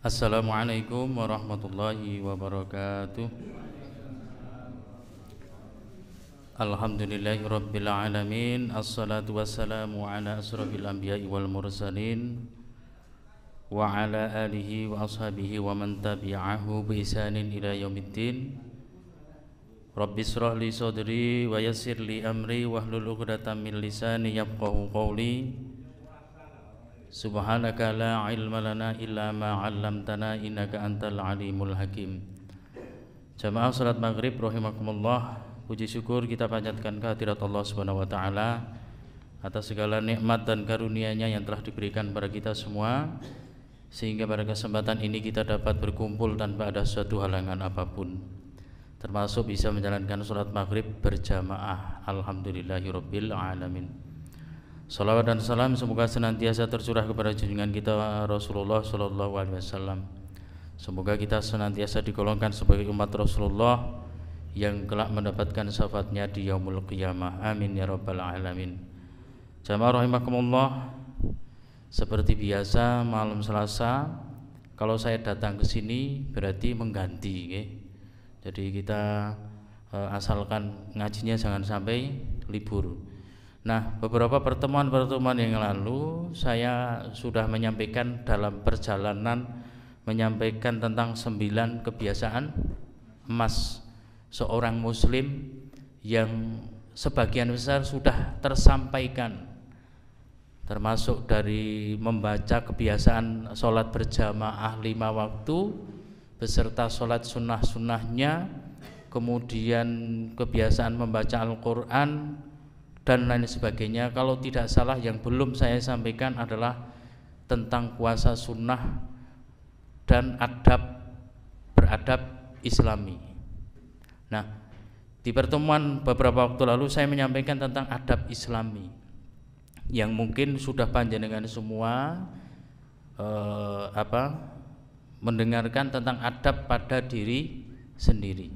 Assalamualaikum warahmatullahi wabarakatuh. Alhamdulillahi rabbil alamin. Assalatu wassalamu ala asrafil anbiya'i wal mursalin wa ala alihi wa ashabihi wa man tabi'ahu bi ihsanin ila yaumiddin. Rabbi shrah li sadri wa yassir li amri wahlul 'uqdatam min lisani yafqahu qawli. Subhanaka la ilma lana illa ma 'allamtana innaka antal alimul hakim. Jamaah salat maghrib rahimakumullah, puji syukur kita panjatkan kehadirat Allah Subhanahu wa taala atas segala nikmat dan karunia-Nya yang telah diberikan kepada kita semua, sehingga pada kesempatan ini kita dapat berkumpul tanpa ada suatu halangan apapun, termasuk bisa menjalankan salat maghrib berjamaah. Alhamdulillahirabbil alamin. Salawat dan salam semoga senantiasa tercurah kepada junjungan kita Rasulullah sallallahu alaihi wasallam. Semoga kita senantiasa digolongkan sebagai umat Rasulullah yang kelak mendapatkan syafaatnya di yaumul qiyamah. Amin ya rabbal alamin. Jamaah rahimakumullah, seperti biasa malam Selasa kalau saya datang ke sini berarti mengganti, okay? Jadi kita asalkan ngajinya jangan sampai libur. Nah, beberapa pertemuan yang lalu saya sudah menyampaikan dalam perjalanan menyampaikan tentang 9 kebiasaan emas seorang muslim yang sebagian besar sudah tersampaikan, termasuk dari membaca kebiasaan sholat berjamaah 5 waktu beserta sholat sunnah-sunnahnya, kemudian kebiasaan membaca Al-Quran dan lain sebagainya. Kalau tidak salah yang belum saya sampaikan adalah tentang puasa sunnah dan beradab Islami. Nah, di pertemuan beberapa waktu lalu saya menyampaikan tentang adab Islami yang mungkin sudah panjenengan semua mendengarkan tentang adab pada diri sendiri,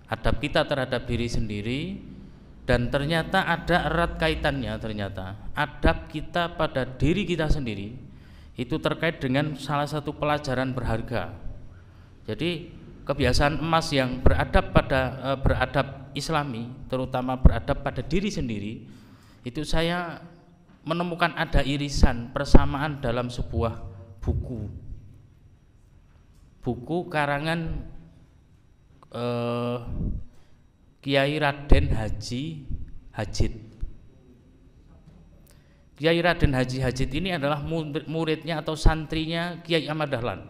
adab kita terhadap diri sendiri. Dan ternyata ada erat kaitannya, ternyata adab kita pada diri kita sendiri itu terkait dengan salah satu pelajaran berharga. Jadi kebiasaan emas yang beradab Islami, terutama beradab pada diri sendiri, itu saya menemukan ada irisan persamaan dalam sebuah buku karangan Kiai Raden Haji Hajid. Kiai Raden Haji Hajid ini adalah muridnya atau santrinya Kiai Ahmad Dahlan,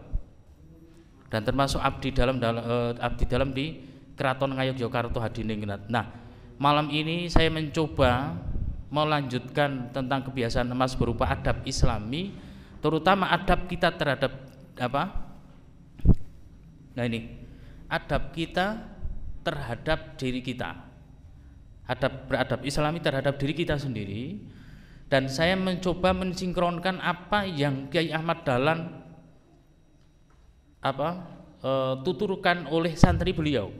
dan termasuk abdi dalam di Keraton Ngayogyakarta Hadiningrat. Nah, malam ini saya mencoba melanjutkan tentang kebiasaan emas berupa adab Islami, terutama adab kita terhadap adab kita terhadap diri kita, beradab Islami terhadap diri kita sendiri. Dan saya mencoba mensinkronkan apa yang Kiai Ahmad Dahlan tuturkan oleh santri beliau.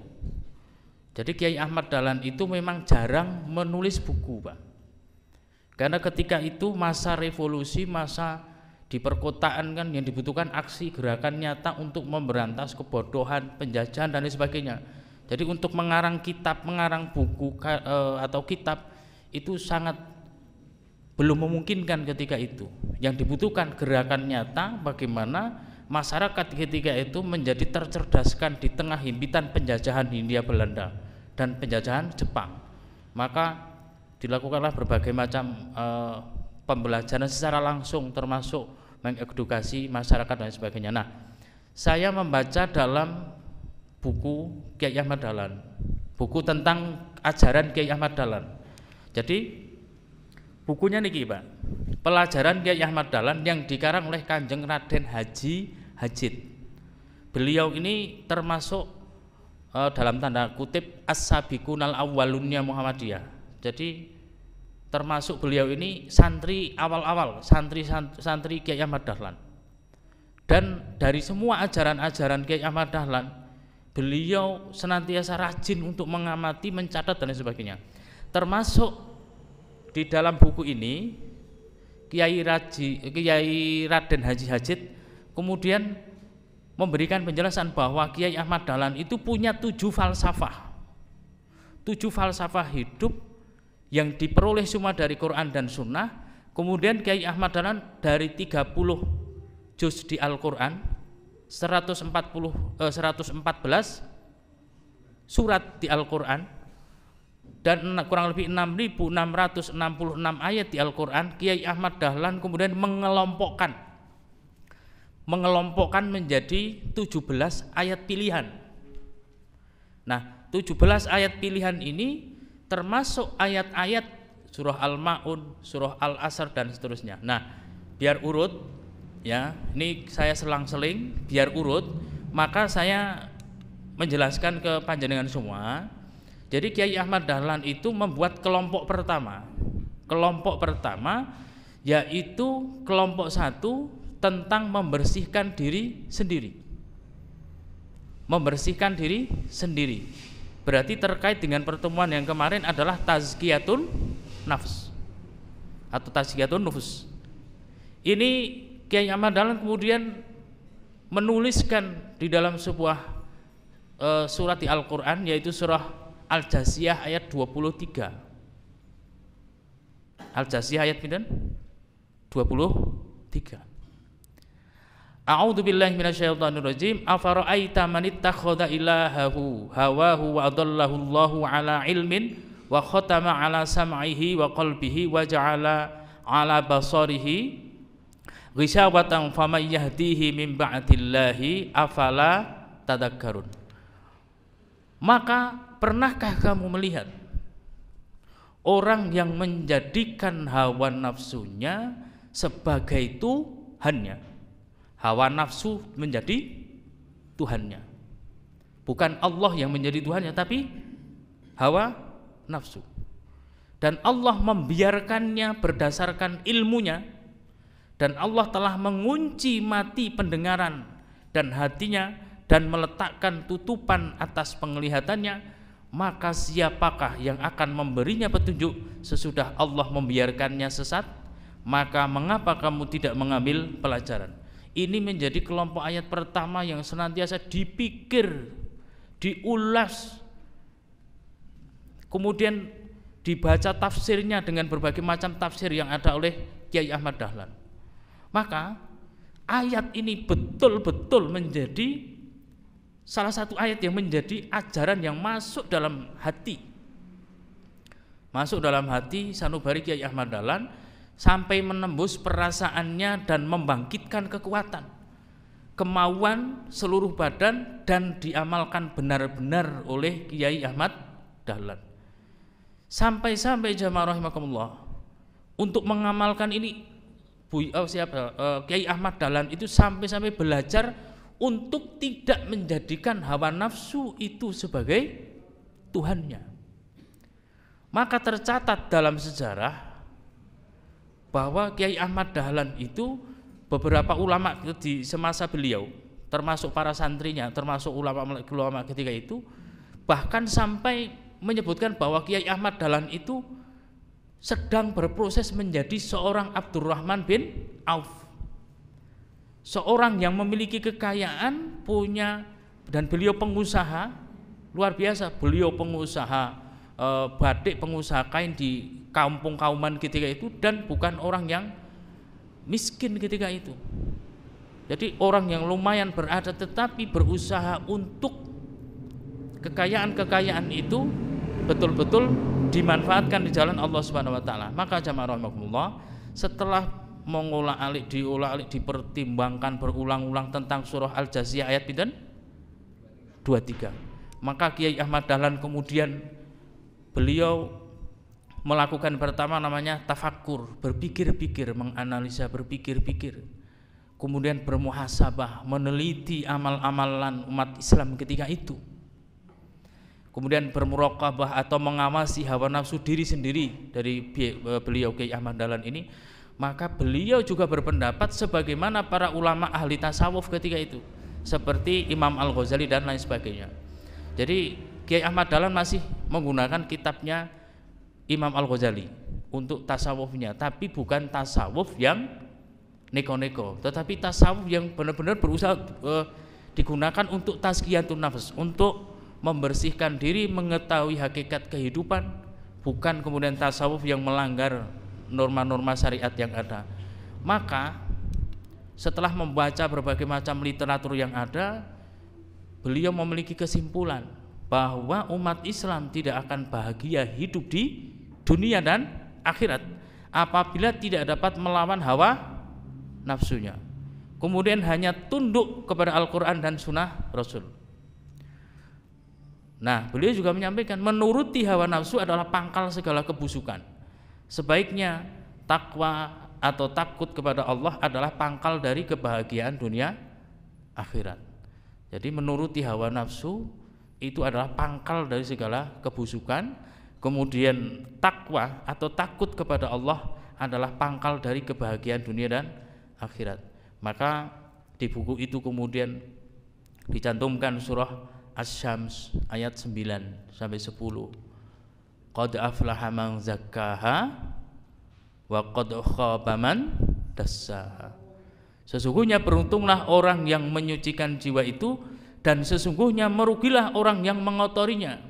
Jadi Kiai Ahmad Dahlan itu memang jarang menulis buku, Pak, karena ketika itu masa revolusi, masa di perkotaan kan, yang dibutuhkan aksi gerakan nyata untuk memberantas kebodohan, penjajahan dan lain sebagainya. Jadi untuk mengarang kitab, mengarang buku atau kitab itu sangat belum memungkinkan ketika itu. Yang dibutuhkan gerakan nyata, bagaimana masyarakat ketika itu menjadi tercerdaskan di tengah himpitan penjajahan Hindia Belanda dan penjajahan Jepang. Maka dilakukanlah berbagai macam pembelajaran secara langsung, termasuk mengedukasi masyarakat dan sebagainya. Nah, saya membaca dalam buku Kiai Ahmad Dahlan, buku tentang ajaran Kiai Ahmad Dahlan. Jadi bukunya niki, Pak, pelajaran Kiai Ahmad Dahlan yang dikarang oleh Kanjeng Raden Haji Hajid. Beliau ini termasuk dalam tanda kutip as-sabiqunal awwalunnya Muhammadiyah. Jadi termasuk beliau ini santri awal-awal, santri Kiai Ahmad Dahlan. Dan dari semua ajaran-ajaran Kiai Ahmad Dahlan Beliau senantiasa rajin untuk mengamati, mencatat dan lain sebagainya. Termasuk di dalam buku ini Kiai Raden Haji Hajid kemudian memberikan penjelasan bahwa Kiai Ahmad Dahlan itu punya 7 falsafah. 7 falsafah hidup yang diperoleh semua dari Quran dan Sunnah. Kemudian Kiai Ahmad Dahlan dari 30 juz di Al-Quran, 114 surat di Al-Quran, dan kurang lebih 6.666 ayat di Al-Quran. Kiai Ahmad Dahlan kemudian mengelompokkan menjadi 17 ayat pilihan. Nah, 17 ayat pilihan ini termasuk ayat-ayat surah Al-Ma'un, surah Al-Asr dan seterusnya. Nah, biar urut ya, ini saya selang-seling biar urut, maka saya menjelaskan ke panjenengan semua. Jadi Kiai Ahmad Dahlan itu membuat kelompok pertama. Kelompok pertama yaitu kelompok 1 tentang membersihkan diri sendiri. Membersihkan diri sendiri. Berarti terkait dengan pertemuan yang kemarin adalah tazkiyatun nafs atau tazkiyatun nufus. Ini Kiai Ahmad Dahlan kemudian menuliskan di dalam sebuah surat di Al-Quran, yaitu surah Al-Jasiyah ayat 23. Al-Jasiyah ayat 23. A'udzu billahi minasyaitonir rajim. Afara'aita man ittakhadha ilahahu hawahu wa adallahu Allahu ala ilmin wa khatama ala sam'ihi wa qalbihi wa ja'ala ala basarihi ghishawatan faman yahdihi min ba'dillahi afala tadakkarun. Maka pernahkah kamu melihat orang yang menjadikan hawa nafsunya sebagai Tuhannya? Hawa nafsu menjadi Tuhannya. Bukan Allah yang menjadi Tuhannya, tapi hawa nafsu. Dan Allah membiarkannya berdasarkan ilmunya, dan Allah telah mengunci mati pendengaran dan hatinya dan meletakkan tutupan atas penglihatannya. Maka siapakah yang akan memberinya petunjuk sesudah Allah membiarkannya sesat? Maka mengapa kamu tidak mengambil pelajaran? Ini menjadi kelompok ayat pertama yang senantiasa dipikir, diulas, kemudian dibaca tafsirnya dengan berbagai macam tafsir yang ada oleh Kiai Ahmad Dahlan. Maka ayat ini betul-betul menjadi salah satu ayat yang menjadi ajaran yang masuk dalam hati, sanubari Kiai Ahmad Dahlan, sampai menembus perasaannya dan membangkitkan kekuatan, kemauan seluruh badan, dan diamalkan benar-benar oleh Kiai Ahmad Dahlan. Sampai-sampai jamaah rahimakumullah, untuk mengamalkan ini Kiai Ahmad Dahlan itu sampai-sampai belajar untuk tidak menjadikan hawa nafsu itu sebagai Tuhannya. Maka tercatat dalam sejarah bahwa Kiai Ahmad Dahlan itu beberapa ulama di semasa beliau, termasuk para santrinya, termasuk ulama ketika itu, bahkan sampai menyebutkan bahwa Kiai Ahmad Dahlan itu sedang berproses menjadi seorang Abdurrahman bin Auf, seorang yang memiliki kekayaan, punya, dan beliau pengusaha luar biasa. Beliau pengusaha batik, pengusaha kain di kampung Kauman ketika itu, dan bukan orang yang miskin ketika itu. Jadi orang yang lumayan berada, tetapi berusaha untuk kekayaan itu betul-betul dimanfaatkan di jalan Allah Subhanahu wa taala. Maka jamaah rahimakumullah, setelah mengolah-alik, dipertimbangkan berulang-ulang tentang surah Al-Jasiyah ayat 23, maka Kiai Ahmad Dahlan kemudian beliau melakukan pertama namanya tafakkur, berpikir-pikir, menganalisa, berpikir-pikir, kemudian bermuhasabah, meneliti amal-amalan umat Islam ketika itu, kemudian bermuraqabah atau mengawasi hawa nafsu diri sendiri dari beliau Kiai Ahmad Dahlan ini. Maka beliau juga berpendapat sebagaimana para ulama ahli tasawuf ketika itu, seperti Imam Al-Ghazali dan lain sebagainya. Jadi Kiai Ahmad Dahlan masih menggunakan kitabnya Imam Al-Ghazali untuk tasawufnya, tapi bukan tasawuf yang neko-neko, tetapi tasawuf yang benar-benar berusaha digunakan untuk tazkiyatun nafs, untuk membersihkan diri, mengetahui hakikat kehidupan, bukan kemudian tasawuf yang melanggar norma-norma syariat yang ada. Maka setelah membaca berbagai macam literatur yang ada, beliau memiliki kesimpulan bahwa umat Islam tidak akan bahagia hidup di dunia dan akhirat apabila tidak dapat melawan hawa nafsunya, kemudian hanya tunduk kepada Al-Quran dan Sunnah Rasul. Nah, beliau juga menyampaikan menuruti hawa nafsu adalah pangkal segala kebusukan. Sebaiknya takwa atau takut kepada Allah adalah pangkal dari kebahagiaan dunia akhirat. Jadi menuruti hawa nafsu itu adalah pangkal dari segala kebusukan. Kemudian takwa atau takut kepada Allah adalah pangkal dari kebahagiaan dunia dan akhirat. Maka di buku itu kemudian dicantumkan surah Asy-Syams ayat 9 sampai 10. Qad aflaha man zakkaha wa qad khaba man dassaha. Sesungguhnya beruntunglah orang yang menyucikan jiwa itu, dan sesungguhnya merugilah orang yang mengotorinya.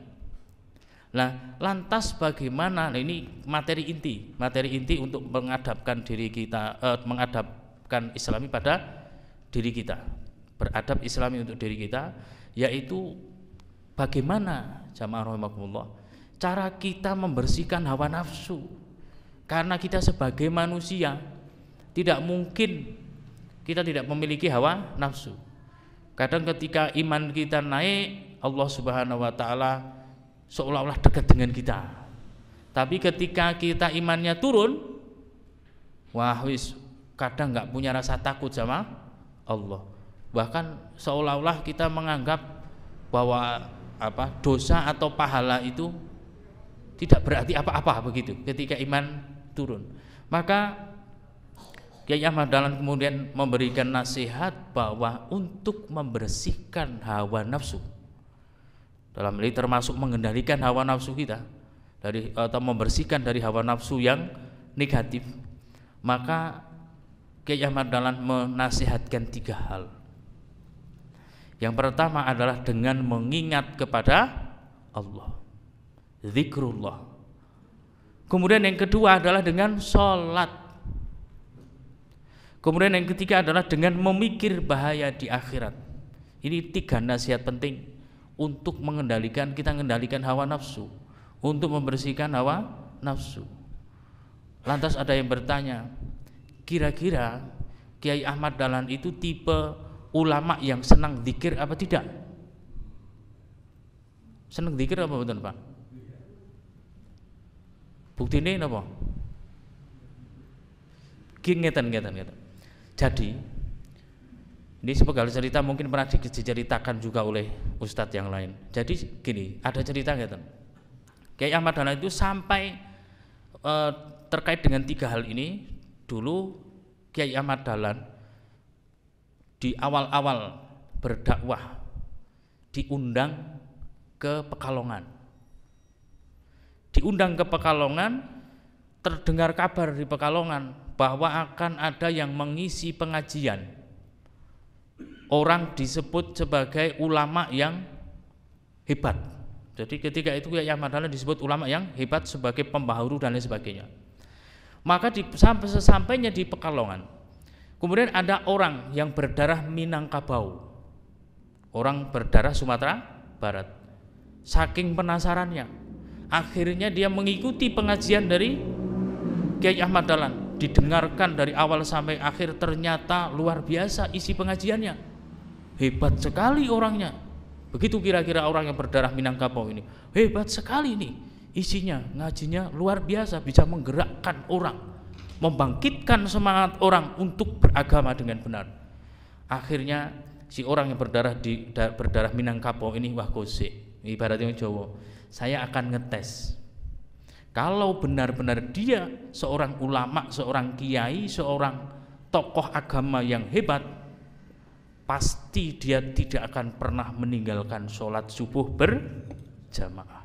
Nah, lantas bagaimana? Nah, ini materi inti untuk mengadapkan diri kita, mengadapkan Islami pada diri kita, beradab Islami untuk diri kita, yaitu bagaimana jamaah rahimakumullah cara kita membersihkan hawa nafsu. Karena kita sebagai manusia tidak mungkin kita tidak memiliki hawa nafsu. Kadang ketika iman kita naik, Allah Subhanahu wa taala seolah-olah dekat dengan kita. Tapi ketika kita imannya turun, wah wis kadang nggak punya rasa takut sama Allah. Bahkan seolah-olah kita menganggap bahwa dosa atau pahala itu tidak berarti apa-apa begitu ketika iman turun. Maka Kiai Ahmad Dahlan kemudian memberikan nasihat bahwa untuk membersihkan hawa nafsu, dalam ini termasuk mengendalikan hawa nafsu kita dari atau membersihkan dari hawa nafsu yang negatif, maka Kiai Ahmad Dahlan menasihatkan 3 hal. Yang pertama adalah dengan mengingat kepada Allah, zikrullah. Kemudian yang kedua adalah dengan sholat. Kemudian yang ketiga adalah dengan memikir bahaya di akhirat. Ini 3 nasihat penting untuk mengendalikan hawa nafsu, untuk membersihkan hawa nafsu. Lantas ada yang bertanya, kira-kira Kiai Ahmad Dahlan itu tipe ulama yang senang zikir apa tidak? Senang zikir apa betul Pak? Buktine napa? Ngeten. Jadi ini sepenggal cerita mungkin pernah diceritakan juga oleh ustadz yang lain. Jadi gini, ada cerita ngeten. Kiai Ahmad Dahlan itu sampai terkait dengan 3 hal ini, dulu Kiai Ahmad Dahlan di awal-awal berdakwah diundang ke Pekalongan. Diundang ke Pekalongan, terdengar kabar di Pekalongan bahwa akan ada yang mengisi pengajian. Orang disebut sebagai ulama yang hebat. Jadi ketika itu Kiai Ahmad Dahlan disebut ulama yang hebat sebagai pembaharu dan lain sebagainya. Maka sesampainya di Pekalongan, kemudian ada orang yang berdarah Minangkabau, orang berdarah Sumatera Barat. Saking penasarannya, akhirnya dia mengikuti pengajian dari Kiai Ahmad Dahlan. Didengarkan dari awal sampai akhir, ternyata luar biasa isi pengajiannya, hebat sekali orangnya. Begitu kira-kira orang yang berdarah Minangkabau ini, hebat sekali nih isinya, ngajinya luar biasa, bisa menggerakkan orang, membangkitkan semangat orang untuk beragama dengan benar. Akhirnya si orang yang berdarah Minangkabau ini, wah kosek, ibaratnya Jawa, saya akan ngetes kalau benar-benar dia seorang ulama, seorang kiai, seorang tokoh agama yang hebat, pasti dia tidak akan pernah meninggalkan sholat subuh berjamaah.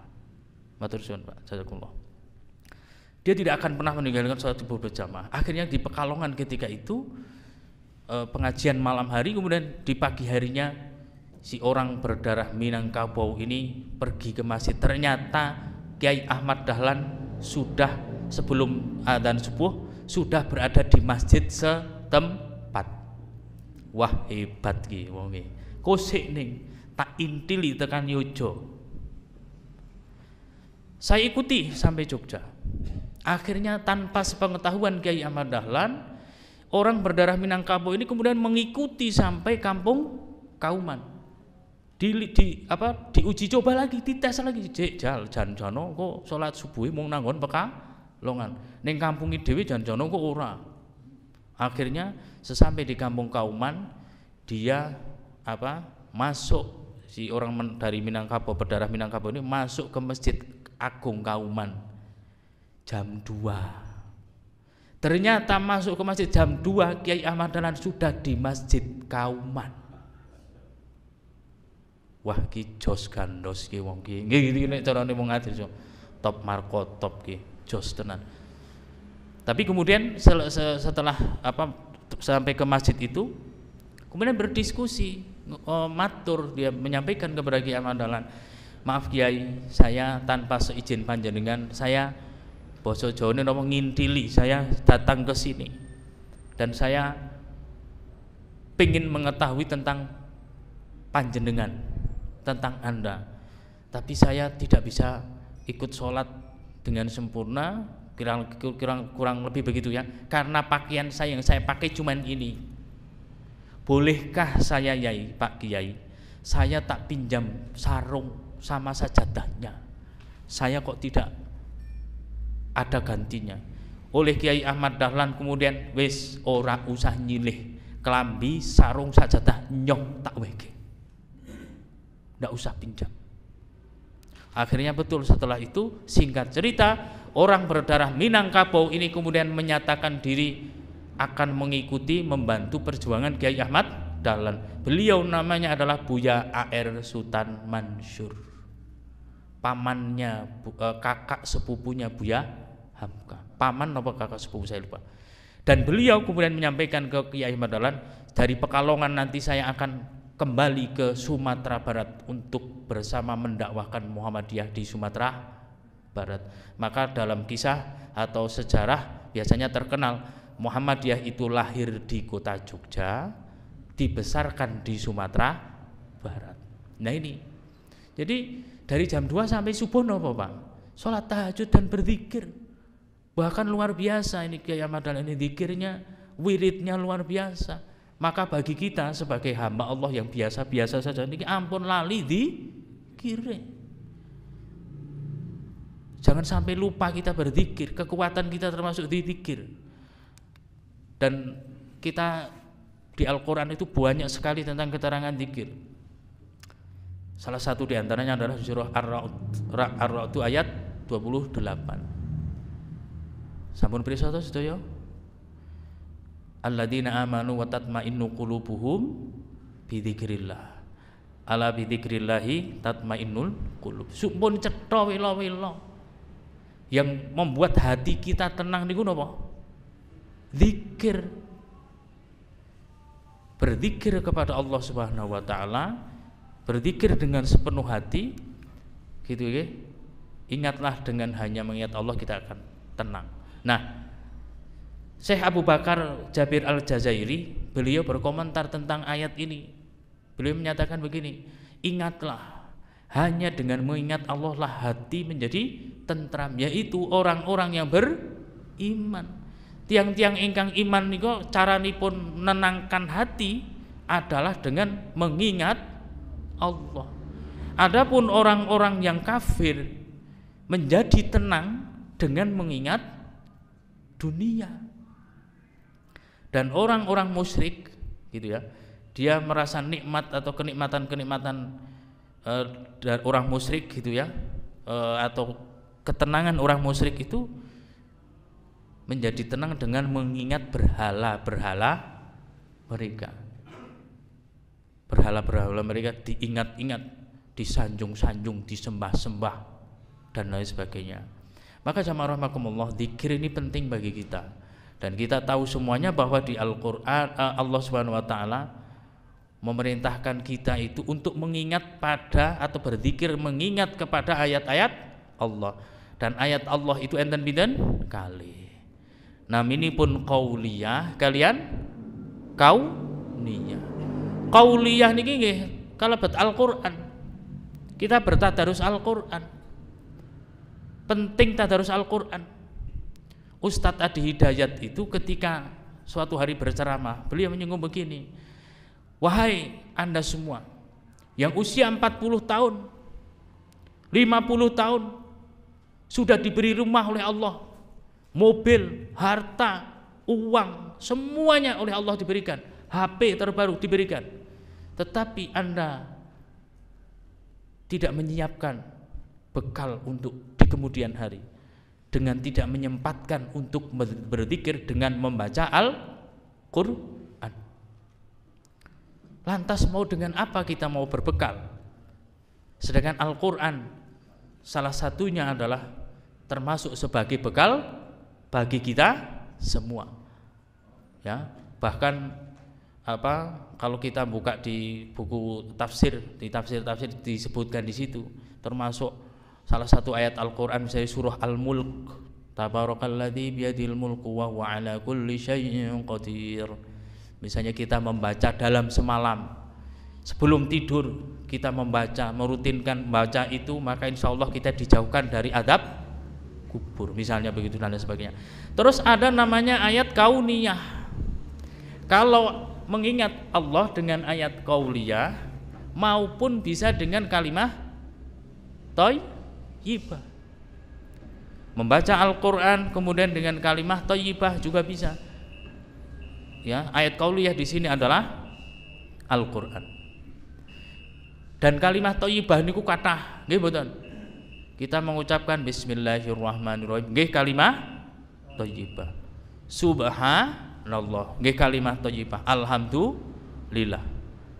Matur suwun Pak, jazakumullah. Dia tidak akan pernah meninggalkan sholat subuh berjamaah. Akhirnya di Pekalongan ketika itu pengajian malam hari, kemudian di pagi harinya si orang berdarah Minangkabau ini pergi ke masjid. Ternyata Kiai Ahmad Dahlan sudah sebelum adzan subuh sudah berada di masjid setempat. Wah hebat ki wong iki. Kosik ning tak intili tekan Yojo. Saya ikuti sampai Jogja. Akhirnya tanpa sepengetahuan Kiai Ahmad Dahlan, orang berdarah Minangkabau ini kemudian mengikuti sampai kampung Kauman. Diuji coba lagi, dites lagi. Janjano kok salat subuh mung nanggon Pekalongan. Ning kampung dhewe janjano kok ora. Akhirnya sesampai di kampung Kauman, dia masuk, si orang dari Minangkabau, berdarah Minangkabau ini masuk ke Masjid Agung Kauman jam 2. Ternyata masuk ke masjid jam 2, Kiai Ahmad Dahlan sudah di Masjid Kauman. Wah ki jos gandos ki wong ki. Nggih iki nek carane wong adil top marko top ki, jos tenan. Tapi kemudian setelah sampai ke masjid itu, kemudian berdiskusi, matur, dia menyampaikan kepada Kiai Ahmad Dahlan, maaf Kiai, saya tanpa seizin panjenengan, saya basa Jawane napa ngintili, saya datang ke sini dan saya ingin mengetahui tentang panjenengan, tentang Anda. Tapi saya tidak bisa ikut sholat dengan sempurna, kurang lebih begitu ya, karena pakaian saya yang saya pakai cuman ini. Bolehkah saya Yai, Pak Kiai, saya tak pinjam sarung sama sajadahnya, saya kok tidak ada gantinya. Oleh Kiai Ahmad Dahlan kemudian, wis ora usah nyilih, kelambi sarung sajadah nyok tak wege, ndak usah pinjam. Akhirnya betul, setelah itu singkat cerita, orang berdarah Minangkabau ini kemudian menyatakan diri akan mengikuti, membantu perjuangan Kiai Ahmad Dahlan. Beliau namanya adalah Buya A.R. Sultan Mansur, pamannya kakak sepupunya Buya Hamka. Paman apa kakak sepupu saya lupa. Dan beliau kemudian menyampaikan ke Kiai Ahmad Dahlan, dari Pekalongan nanti saya akan kembali ke Sumatera Barat untuk bersama mendakwahkan Muhammadiyah di Sumatera Barat. Maka dalam kisah atau sejarah biasanya terkenal Muhammadiyah itu lahir di kota Jogja, dibesarkan di Sumatera Barat. Nah ini, jadi dari jam 2 sampai subuh nopo Pak? Sholat tahajud dan berzikir. Bahkan luar biasa ini Kiai Ahmad Dahlan ini, zikirnya, wiridnya luar biasa. Maka bagi kita sebagai hamba Allah yang biasa-biasa saja ini, ampun lali zikir. Jangan sampai lupa kita berzikir, kekuatan kita termasuk di zikir. Dan kita di Al-Quran itu banyak sekali tentang keterangan zikir. Salah satu diantaranya adalah surah Ar-Ra'd ayat 28. Sampun pirsa to sedaya? Alladzina amanu wa tatmainnu qulubuhum bi dzikrillah. Ala bi dzikrillahi tatmainnul qulub. Sumpun cetha wela-wela. Yang membuat hati kita tenang niku napa? Zikir. Berzikir kepada Allah Subhanahu wa taala, berzikir dengan sepenuh hati, gitu ya. Ingatlah, dengan hanya mengingat Allah kita akan tenang. Nah, Syekh Abu Bakar Jabir Al-Jazairi, beliau berkomentar tentang ayat ini. Beliau menyatakan begini, ingatlah, hanya dengan mengingat Allah lah hati menjadi tentram, yaitu orang-orang yang beriman. Tiang-tiang ingkang iman niku caranipun menenangkan hati adalah dengan mengingat Allah. Adapun orang-orang yang kafir menjadi tenang dengan mengingat dunia. Dan orang-orang musyrik gitu ya, dia merasa nikmat atau kenikmatan-kenikmatan dari orang musyrik gitu ya, atau ketenangan orang musyrik itu menjadi tenang dengan mengingat berhala-berhala mereka. berhala-berhala mereka diingat-ingat, disanjung-sanjung, disembah-sembah dan lain sebagainya. Maka jamaah rahimakumullah, zikir ini penting bagi kita. Dan kita tahu semuanya bahwa di Al-Qur'an Allah Subhanahu wa taala memerintahkan kita itu untuk mengingat pada atau berzikir mengingat kepada ayat-ayat Allah. Dan ayat Allah itu enten pinten kali. Nah, ini pun qauliyah, kalian kauniyah. Qauliyah niki nggih kalebet Al-Qur'an. Kita bertadarus Al-Qur'an. Penting tadarus Al-Qur'an. Ustadz Adi Hidayat itu ketika suatu hari berceramah, beliau menyinggung begini, wahai Anda semua yang usia 40 tahun, 50 tahun, sudah diberi rumah oleh Allah, mobil, harta, uang, semuanya oleh Allah diberikan, HP terbaru diberikan, tetapi Anda tidak menyiapkan bekal untuk di kemudian hari, dengan tidak menyempatkan untuk berzikir dengan membaca Al-Qur'an. Lantas mau dengan apa kita mau berbekal? Sedangkan Al-Qur'an salah satunya adalah termasuk sebagai bekal bagi kita semua. Ya, bahkan kalau kita buka di buku tafsir, di tafsir disebutkan di situ, termasuk salah satu ayat Al-Qur'an misalnya surah Al-Mulk, tabarakalladzi biyadil mulku wa huwa ala kulli syai'in qadir. Misalnya kita membaca dalam semalam, sebelum tidur kita membaca, merutinkan baca itu, maka insya Allah kita dijauhkan dari adab kubur, misalnya begitu dan lain sebagainya. Terus ada namanya ayat kauniyah. Kalau mengingat Allah dengan ayat kauliyah maupun bisa dengan kalimah thayyibah. Membaca Al-Qur'an kemudian dengan kalimah thayyibah juga bisa. Ya, ayat kauliyah di sini adalah Al-Qur'an. Dan kalimah thayyibah niku kathah, nggih mboten? Kita mengucapkan bismillahirrahmanirrahim, nggih kalimah thayyibah. Subhanallah, nggih kalimah thayyibah. Alhamdulillah.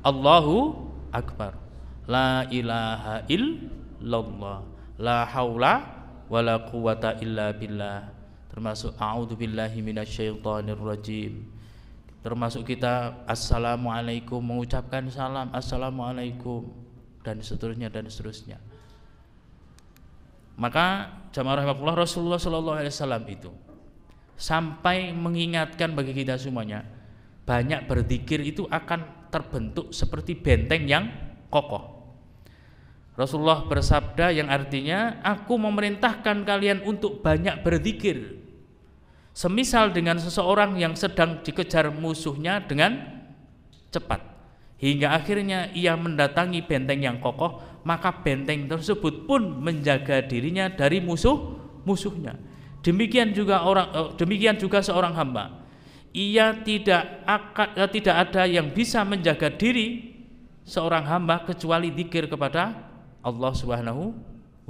Allahu akbar. La ilaha illallah. La haula wala quwata illa billah. Termasuk a'udzubillahi minasyaitonir rajim. Termasuk kita assalamualaikum, mengucapkan salam assalamualaikum dan seterusnya dan seterusnya. Maka jamaah rahimakumullah, Rasulullah sallallahu alaihi wasallam itu sampai mengingatkan bagi kita semuanya, banyak berzikir itu akan terbentuk seperti benteng yang kokoh. Rasulullah bersabda yang artinya, aku memerintahkan kalian untuk banyak berzikir, semisal dengan seseorang yang sedang dikejar musuhnya dengan cepat, hingga akhirnya ia mendatangi benteng yang kokoh, maka benteng tersebut pun menjaga dirinya dari musuhnya. Demikian juga seorang hamba, ia tidak ada yang bisa menjaga diri seorang hamba kecuali zikir kepada Allah Subhanahu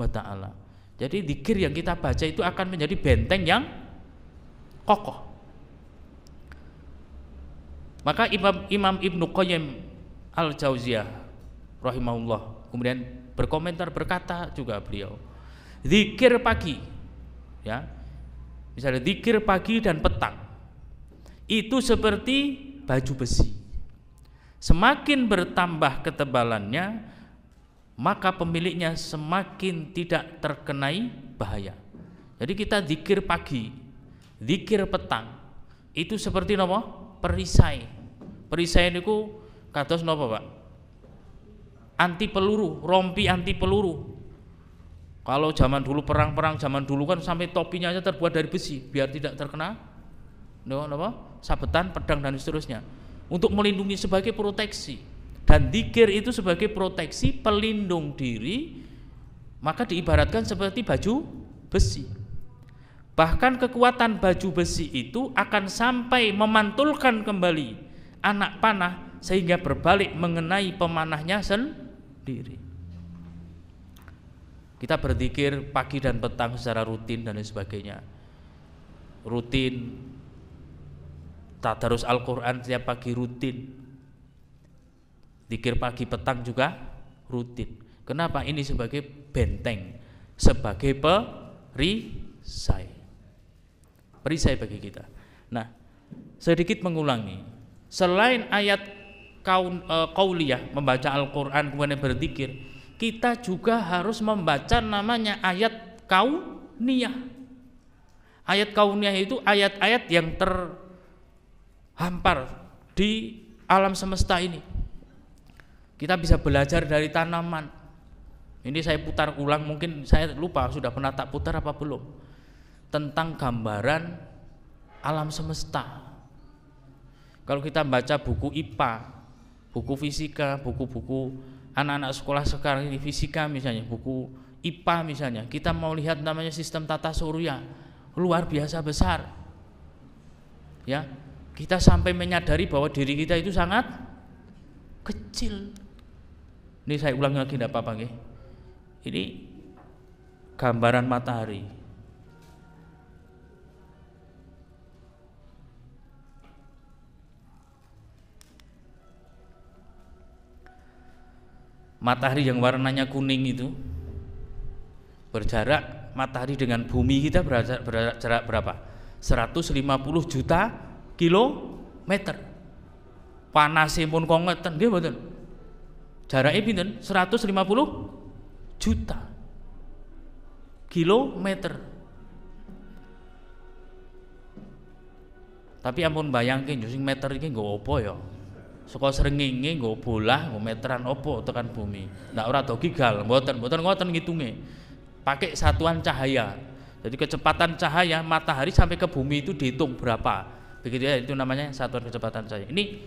wa taala. Jadi zikir yang kita baca itu akan menjadi benteng yang kokoh. Maka Imam Ibnu Qayyim Al-Jauziyah rahimahullah kemudian berkomentar, berkata juga beliau, zikir pagi, ya, misalnya zikir pagi dan petang itu seperti baju besi, semakin bertambah ketebalannya maka pemiliknya semakin tidak terkenai bahaya. Jadi kita zikir pagi, zikir petang itu seperti napa? Perisai. Perisai niku kados napa, Pak? Anti peluru, rompi anti peluru. Kalau zaman dulu perang-perang zaman dulu kan sampai topinya aja terbuat dari besi biar tidak terkena napa? Sabetan, pedang dan seterusnya. Untuk melindungi sebagai proteksi. Dan zikir itu sebagai proteksi pelindung diri, maka diibaratkan seperti baju besi. Bahkan kekuatan baju besi itu akan sampai memantulkan kembali anak panah sehingga berbalik mengenai pemanahnya sendiri. Kita berzikir pagi dan petang secara rutin dan lain sebagainya. Rutin tadarus Al-Qur'an setiap pagi rutin. Zikir pagi petang juga rutin. Kenapa? Ini sebagai benteng, sebagai perisai bagi kita. Nah, sedikit mengulangi. Selain ayat qauliyah, membaca Al-Qur'an kemudian berzikir, kita juga harus membaca namanya ayat kauniyah. Ayat kauniyah itu ayat-ayat yang terhampar di alam semesta ini. Kita bisa belajar dari tanaman. Ini saya putar ulang, mungkin saya lupa sudah pernah tak putar apa belum, tentang gambaran alam semesta. Kalau kita baca buku IPA, buku fisika, buku-buku anak-anak sekolah sekarang ini, fisika misalnya, buku IPA misalnya, kita mau lihat namanya sistem tata surya, luar biasa besar. Ya, kita sampai menyadari bahwa diri kita itu sangat kecil. Ini saya ulangi lagi, tidak apa-apa nggih. Ini gambaran matahari. Matahari yang warnanya kuning itu berjarak, matahari dengan bumi kita berjarak berapa? 150 juta kilometer. Panasnya pun kok ngeten nggih mboten. Jaraknya pinten? 150 juta kilometer. Tapi ampun bayangke sing meter iki nggo apa ya? Saka srengenge nggo bolah, nggo meteran apa tekan bumi. Ndak ora do gigal, mboten ngoten ngitunge. Pakai satuan cahaya. Jadi kecepatan cahaya matahari sampai ke bumi itu dihitung berapa. Begitu ya, itu namanya satuan kecepatan cahaya. Ini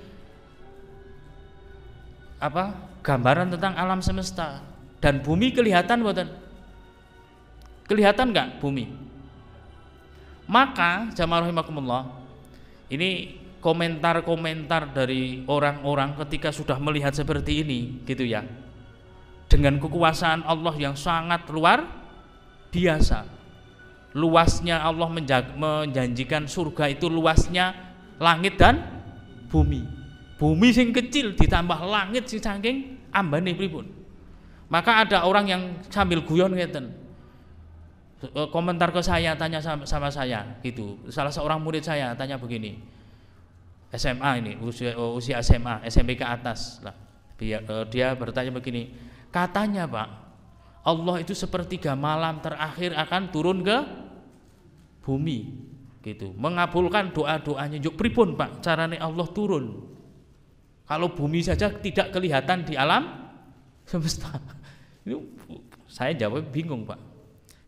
apa? Gambaran tentang alam semesta. Dan bumi kelihatan mboten? Kelihatan enggak bumi? Maka jamaah rahimakumullah, ini komentar-komentar dari orang-orang ketika sudah melihat seperti ini gitu ya, dengan kekuasaan Allah yang sangat luar biasa, luasnya Allah menjanjikan surga itu luasnya langit dan bumi. Bumi sing kecil ditambah langit sing saking ambane pripun. Maka ada orang yang sambil guyon ngeten, komentar ke saya, tanya sama saya gitu. Salah seorang murid saya tanya begini, SMA ini, usia SMA, SMP ke atas lah. Dia bertanya begini, katanya Pak, Allah itu sepertiga malam terakhir akan turun ke bumi gitu, mengabulkan doa-doanya. Juk pripun Pak carane Allah turun kalau bumi saja tidak kelihatan di alam semesta? Itu saya jawab bingung Pak.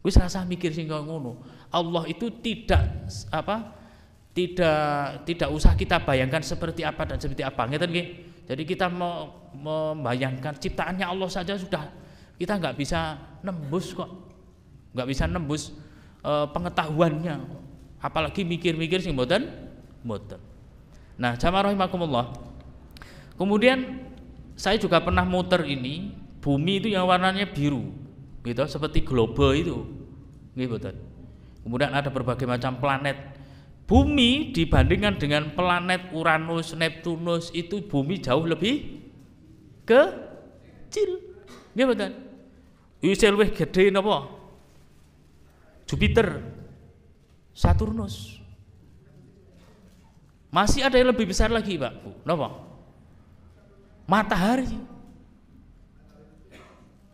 Wis rasa mikir sing ngono. Allah itu tidak usah kita bayangkan seperti apa dan seperti apa, ngeten nggih. Jadi kita membayangkan ciptaannya Allah saja sudah kita nggak bisa nembus kok, nggak bisa nembus pengetahuannya, apalagi mikir-mikir sing mboten. Nah, jamaah rahimakumullah, kemudian saya juga pernah muter ini, bumi itu yang warnanya biru, gitu, seperti globe itu, nggih mboten. Kemudian ada berbagai macam planet. Bumi dibandingkan dengan planet Uranus, Neptunus itu bumi jauh lebih kecil. Nggih mboten? Wis luwih gedhe napa? Jupiter, Saturnus. Masih ada yang lebih besar lagi, Pak, Bu. Napa? Matahari.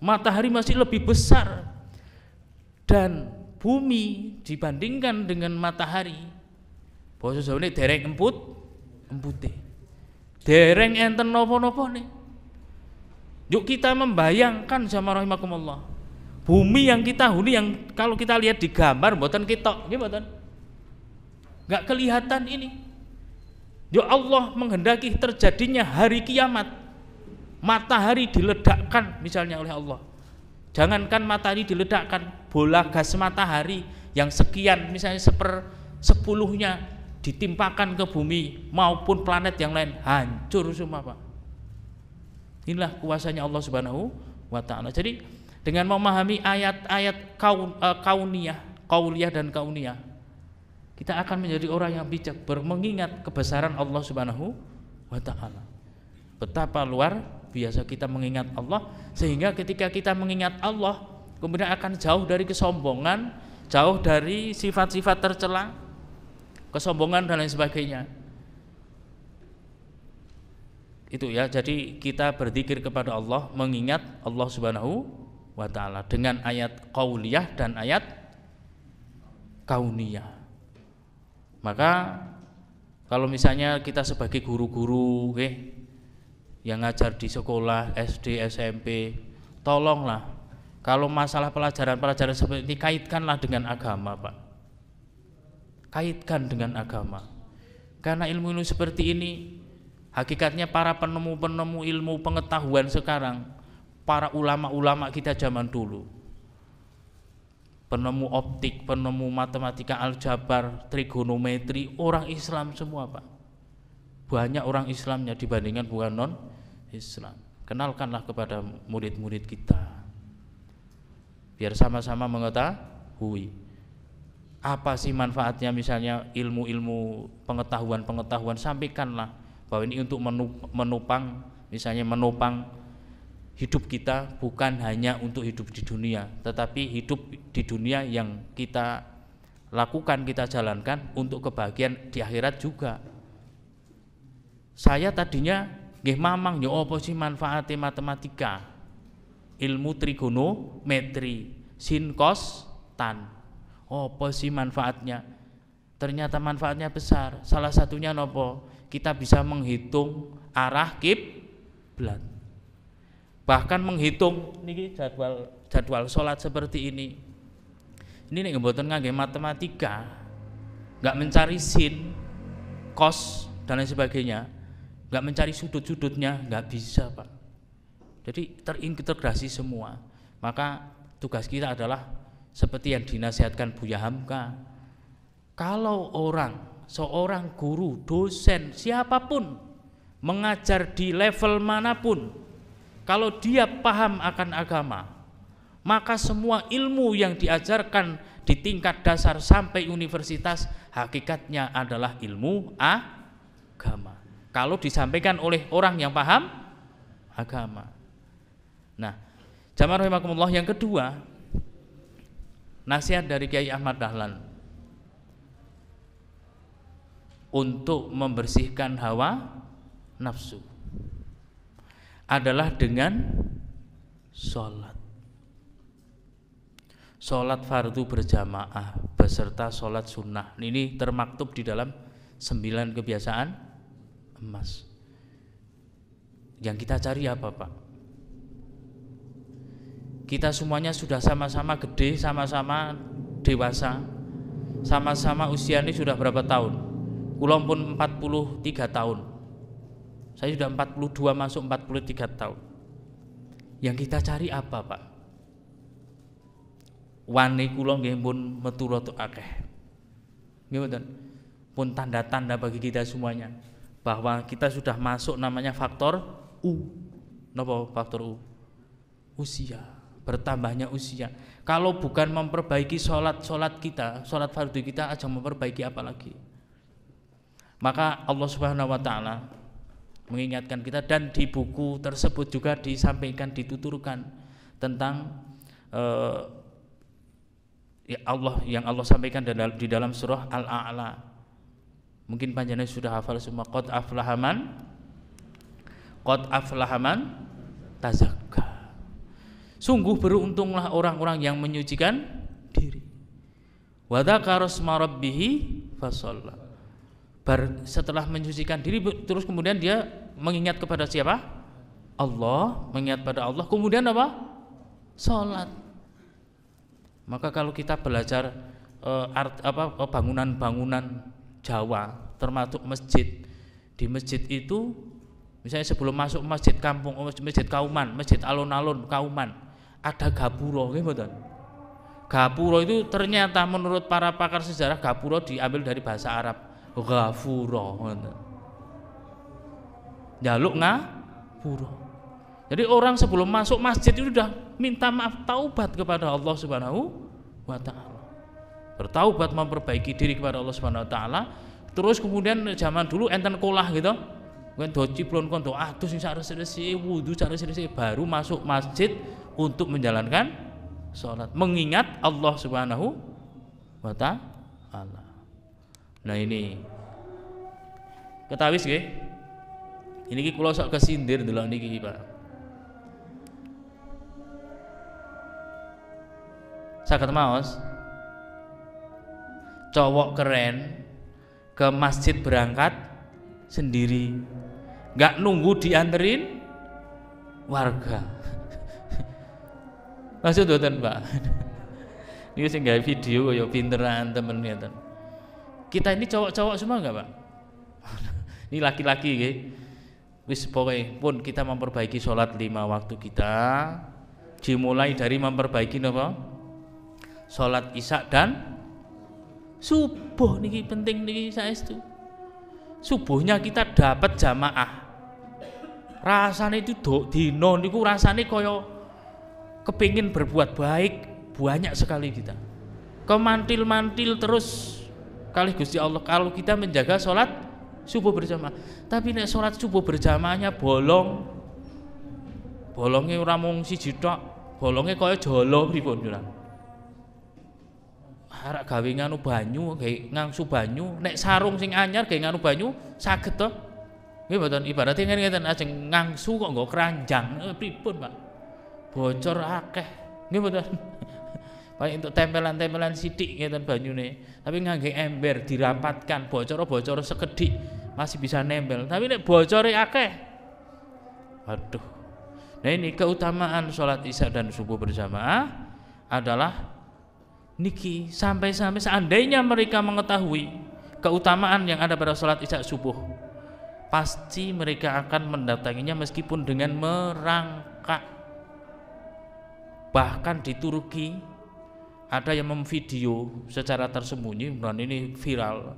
Matahari masih lebih besar. Dan bumi dibandingkan dengan matahari, basa Jawane dereng empute. Dereng enten napa-napa nih. Yuk kita membayangkan sama rahimakumullah. Bumi yang kita huni, yang kalau kita lihat di gambar mboten ketok, nggih mboten? Enggak kelihatan ini. Yuk Allah menghendaki terjadinya hari kiamat. Matahari diledakkan misalnya oleh Allah. Jangankan matahari diledakkan, bola gas matahari yang sekian misalnya 1/10-nya ditimpakan ke bumi maupun planet yang lain, hancur semua Pak. Inilah kuasanya Allah Subhanahu wa taala. Jadi dengan memahami ayat-ayat qauliyah dan kauniyah, kita akan menjadi orang yang bijak, mengingat kebesaran Allah Subhanahu wa taala. Betapa luar biasa kita mengingat Allah, sehingga ketika kita mengingat Allah kemudian akan jauh dari kesombongan, jauh dari sifat-sifat tercela, kesombongan dan lain sebagainya. Itu ya, jadi kita berzikir kepada Allah, mengingat Allah Subhanahu wa ta'ala dengan ayat qauliyah dan ayat kauniyah. Maka kalau misalnya kita sebagai guru-guru yang ngajar di sekolah SD, SMP, tolonglah kalau masalah pelajaran-pelajaran seperti ini kaitkanlah dengan agama, Pak. Kaitkan dengan agama. Karena ilmu-ilmu seperti ini hakikatnya para penemu-penemu ilmu pengetahuan sekarang, para ulama-ulama kita zaman dulu, penemu optik, penemu matematika, aljabar, trigonometri, orang Islam semua, Pak. Banyak orang Islamnya dibandingkan bukan non-Islam. Kenalkanlah kepada murid-murid kita, biar sama-sama mengetahui apa sih manfaatnya. Misalnya ilmu-ilmu pengetahuan, sampaikanlah bahwa ini untuk menopang, misalnya menopang hidup kita, bukan hanya untuk hidup di dunia, tetapi hidup di dunia yang kita lakukan, kita jalankan untuk kebahagiaan di akhirat juga. Saya tadinya nggih mamang ya apa sih manfaatnya matematika, ilmu trigonometri, sin cos tan, apa sih manfaatnya? Ternyata manfaatnya besar. Salah satunya nopo? Kita bisa menghitung arah kiblat, bahkan menghitung niki jadwal sholat seperti ini. Ini nek mboten ngangge matematika, nggak mencari sin, cos dan lain sebagainya, nggak mencari sudut-sudutnya, nggak bisa, Pak. Jadi terintegrasi semua. Maka tugas kita adalah seperti yang dinasihatkan Buya Hamka. Kalau seorang guru, dosen, siapapun mengajar di level manapun, kalau dia paham akan agama, maka semua ilmu yang diajarkan di tingkat dasar sampai universitas hakikatnya adalah ilmu agama. Kalau disampaikan oleh orang yang paham agama. Nah, jamaah rahimakumullah, yang kedua, nasihat dari Kiai Ahmad Dahlan untuk membersihkan hawa nafsu adalah dengan sholat fardu berjamaah beserta sholat sunnah. Ini termaktub di dalam 9 kebiasaan emas. Yang kita cari apa, Pak? Kita semuanya sudah sama-sama gede, sama-sama dewasa, sama-sama usia ini sudah berapa tahun? Kula pun 43 tahun. Saya sudah 42 masuk 43 tahun. Yang kita cari apa, Pak? Wani kula nggih pun metu rada akeh. Nggih mboten? Pun tanda-tanda bagi kita semuanya bahwa kita sudah masuk namanya faktor U. Napa faktor U? Usia, bertambahnya usia. Kalau bukan memperbaiki sholat kita, sholat fardu kita, aja memperbaiki apa lagi? Maka Allah Subhanahu wa ta'ala mengingatkan kita, dan di buku tersebut juga disampaikan, dituturkan tentang yang Allah sampaikan di dalam surah Al-A'la. Mungkin panjenengan sudah hafal semua. Qad aflahaman tazakka. Sungguh beruntunglah orang-orang yang menyucikan diri. Wa dzakara isma rabbih fasalla. Setelah menyucikan diri, terus kemudian dia mengingat kepada siapa? Allah, mengingat pada Allah. Kemudian apa? Salat. Maka kalau kita belajar bangunan-bangunan Jawa, termasuk masjid, di masjid itu misalnya sebelum masuk masjid kampung, masjid kauman, masjid alun-alun kauman, ada gapura, nggih mboten? Gapura itu ternyata menurut para pakar sejarah, gapura diambil dari bahasa Arab, ghafura, ngoten. Njaluk ngapura. Jadi orang sebelum masuk masjid itu sudah minta maaf, taubat kepada Allah Subhanahu wa ta'ala. Bertaubat, memperbaiki diri kepada Allah Subhanahu wa ta'ala. Terus kemudian zaman dulu enten kolah gitu. Kowe do ciplon kon do adus sing sak resik-resik wudu sak resik-resik baru masuk masjid untuk menjalankan salat mengingat Allah Subhanahu wa taala. Nah ini ketawis nggih. Ini ki kula sok kesindir ndelok niki Pak. Saged maos cowok keren ke masjid berangkat sendiri, nggak nunggu dianterin warga. Maksud mboten Pak? Ini sing gawe video ya pinteran temen ngeten. Kita ini cowok-cowok semua enggak Pak? Ini laki-laki nggih. Wis pokoke pun kita memperbaiki sholat 5 waktu kita, dimulai dari memperbaiki napa? Sholat isya dan subuh niki penting niki saestu. Subuhnya kita dapat jamaah. Rasane itu dino niku rasane kaya kepingin berbuat baik banyak sekali kita. Kemantil-mantil terus kali Gusti Allah kalau kita menjaga sholat subuh berjamaah. Tapi nek sholat subuh berjamaahnya bolongnya ora mung siji tok, bolongnya kaya jolo pripun ora. Arek gawe nganu banyu, gawe ngangsu banyu, nek sarung sing anyar gawe nganu banyu saged to. Nggih mboten ibaratnya ngeten ajeng ngangsu kok nggo keranjang pripun Pak. Bocor akeh. Nggih mboten. Paling untuk tempelan-tempelan sithik ngeten banyune. Tapi ngangge ember dirapatkan bocor sekedhik masih bisa nempel. Tapi nek bocore akeh. Waduh. Nah ini keutamaan sholat isya dan subuh berjamaah adalah niki sampai-sampai seandainya mereka mengetahui keutamaan yang ada pada sholat isya subuh, pasti mereka akan mendatanginya meskipun dengan merangkak. Bahkan di Turki ada yang memvideo secara tersembunyi dan ini viral.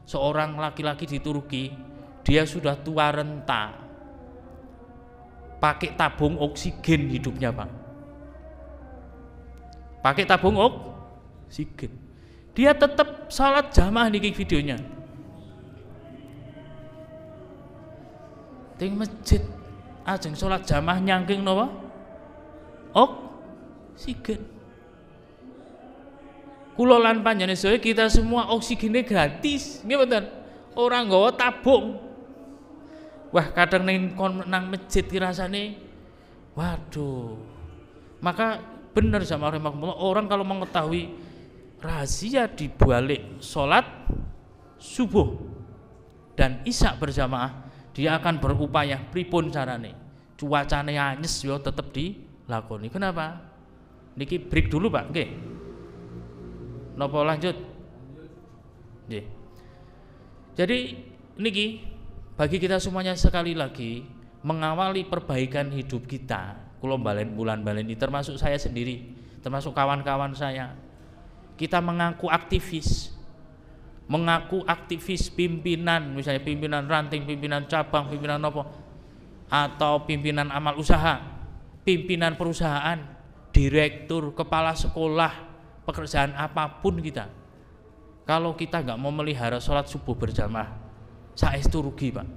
Seorang laki-laki di Turki, dia sudah tua renta, pakai tabung oksigen hidupnya Pak, pakai tabung oksigen. Dia tetap sholat jamaah niki videonya. Ting masjid ajeng sholat jamaah nyangking napa? Oksigen. Kula lan panjenengan sedaya kita semua oksigennya gratis, nggih mboten? Ora nggawa tabung. Wah, kadang nang masjid rasane waduh. Maka benar sama orang kalau mengetahui rahasia di balik sholat subuh dan isya berjamaah, dia akan berupaya pripun carane. Cuacane anyes yo tetep dilakoni. Kenapa? Niki break dulu Pak, nggih. Napa lanjut? Nggih. Jadi niki bagi kita semuanya sekali lagi mengawali perbaikan hidup kita. Kula bulan baleni termasuk saya sendiri, termasuk kawan-kawan saya. Kita mengaku aktivis pimpinan, misalnya pimpinan ranting, pimpinan cabang, pimpinan apa, atau pimpinan amal usaha, pimpinan perusahaan, direktur, kepala sekolah, pekerjaan apapun kita. Kalau kita nggak mau melihara sholat subuh berjamaah, saestu rugi Pak.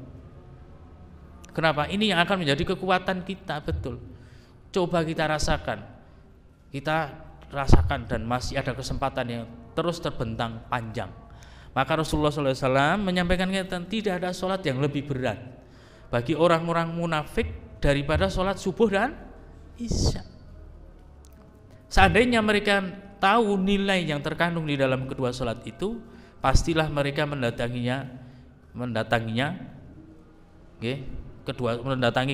Kenapa? Ini yang akan menjadi kekuatan kita, betul. Coba kita rasakan, dan masih ada kesempatan yang terus terbentang panjang. Maka Rasulullah SAW menyampaikan tidak ada sholat yang lebih berat bagi orang-orang munafik daripada sholat subuh dan isya. Seandainya mereka tahu nilai yang terkandung di dalam kedua sholat itu, pastilah mereka mendatangi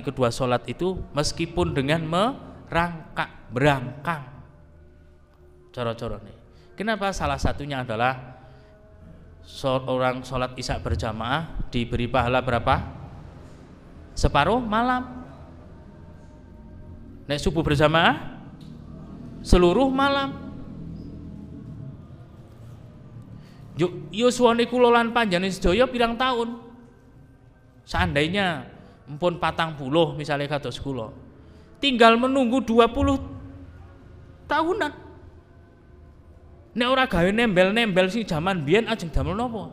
kedua sholat itu meskipun dengan berangkang coro-coro nih. Kenapa? Salah satunya adalah orang sholat isya berjamaah diberi pahala berapa? Separuh malam. Nek subuh berjamaah seluruh malam. Yuswane kula lan panjenengan sedaya pirang tahun? Seandainya empun 40 misalnya kados kula, tinggal menunggu 20 tahunan. Nek ora gawe nembel-nembel sing jaman biyen ajeng damel napa?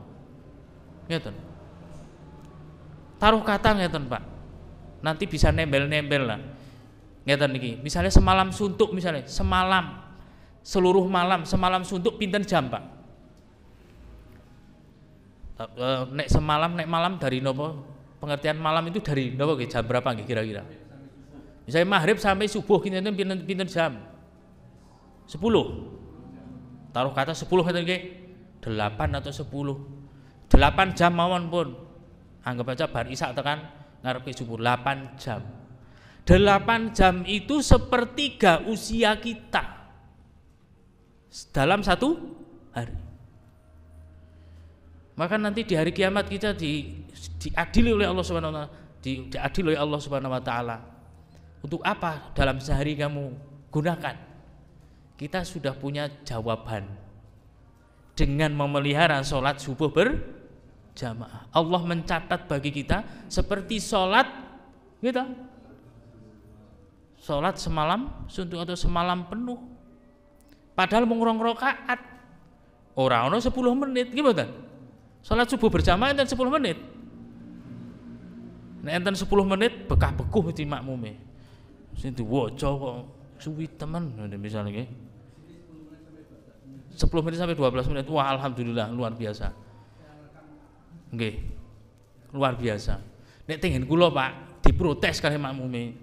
Ngeten. taruh kata ngeten Pak, nanti bisa nembel-nembel lah ngeten niki. Misalnya semalam suntuk, misalnya semalam seluruh malam semalam suntuk pinten jam Pak? Nek semalam nek malam dari nopo? Pengertian malam itu dari nopo jam berapa kira-kira? Misalnya maghrib sampai subuh pinten jam? 10. Taruh kata 10 ngeten nggih. 8 atau 10. 8 jam mawon pun. Anggap aja bar isak tekan ngarepe subuh 8 jam. 8 jam itu sepertiga usia kita dalam satu hari. Maka nanti di hari kiamat kita diadili oleh Allah Subhanahu wa taala, diadili oleh Allah Subhanahu wa taala. Untuk apa dalam sehari kamu gunakan? Kita sudah punya jawaban dengan memelihara sholat subuh berjamaah. Allah mencatat bagi kita seperti sholat gitu, sholat semalam suntuk atau semalam penuh. Padahal mung 2 rakaat, ora ono 10 menit, gimana? Sholat subuh berjamaah enten 10 menit. Nek enten 10 menit bekah bekuh di makmume. Sing diwaca kok suwi temen misalnya nggih. 10 menit sampai 12 menit. Wah, alhamdulillah luar biasa. Nggih. Luar biasa. Nek tengen kula Pak diprotes kalih makmume.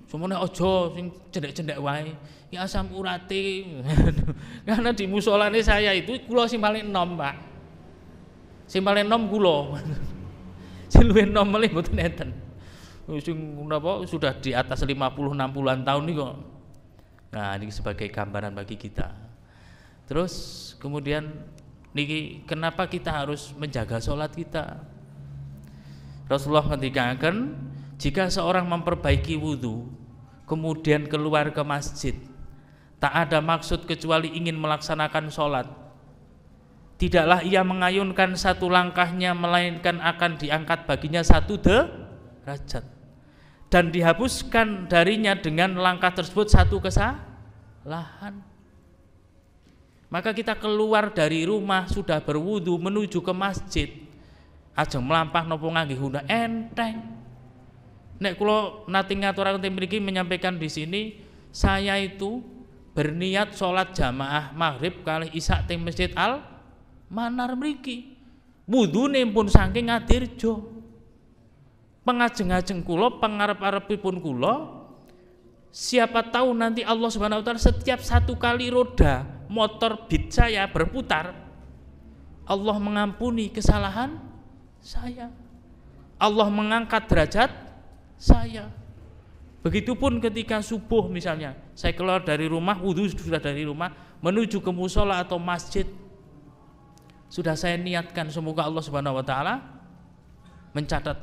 Sumune aja sing cendek-cendek wae. Ya asam urate. Karena di musolane saya itu kula sing paling enom, Pak. Sing paling enom kula. Sing luwih enom melih mboten enten. Sing napa sudah di atas 50-60an tahun nih kok. Nah, ini sebagai gambaran bagi kita. Terus kemudian niki kenapa kita harus menjaga sholat kita? Rasulullah ngendikaken, jika seorang memperbaiki wudhu kemudian keluar ke masjid, tak ada maksud kecuali ingin melaksanakan sholat, tidaklah ia mengayunkan satu langkahnya, melainkan akan diangkat baginya 1 derajat dan dihapuskan darinya dengan langkah tersebut 1 kesalahan. Maka kita keluar dari rumah sudah berwudu menuju ke masjid, ajeng melampah nopo ngangge Honda enteng. Nek kula nate ngaturaken mriki menyampaikan di sini, saya itu berniat sholat jamaah maghrib kali isya teng Masjid Al Manar mriki. Wudune pun saking ngadirjo. Pengajeng-ajeng kula, pangarep-arepipun kula, siapa tahu nanti Allah Subhanahu wa taala setiap 1 kali roda motor beat saya berputar, Allah mengampuni kesalahan saya, Allah mengangkat derajat saya. Begitupun ketika subuh misalnya, saya keluar dari rumah, wudhu sudah dari rumah menuju ke musola atau masjid, sudah saya niatkan semoga Allah Subhanahu wa taala mencatat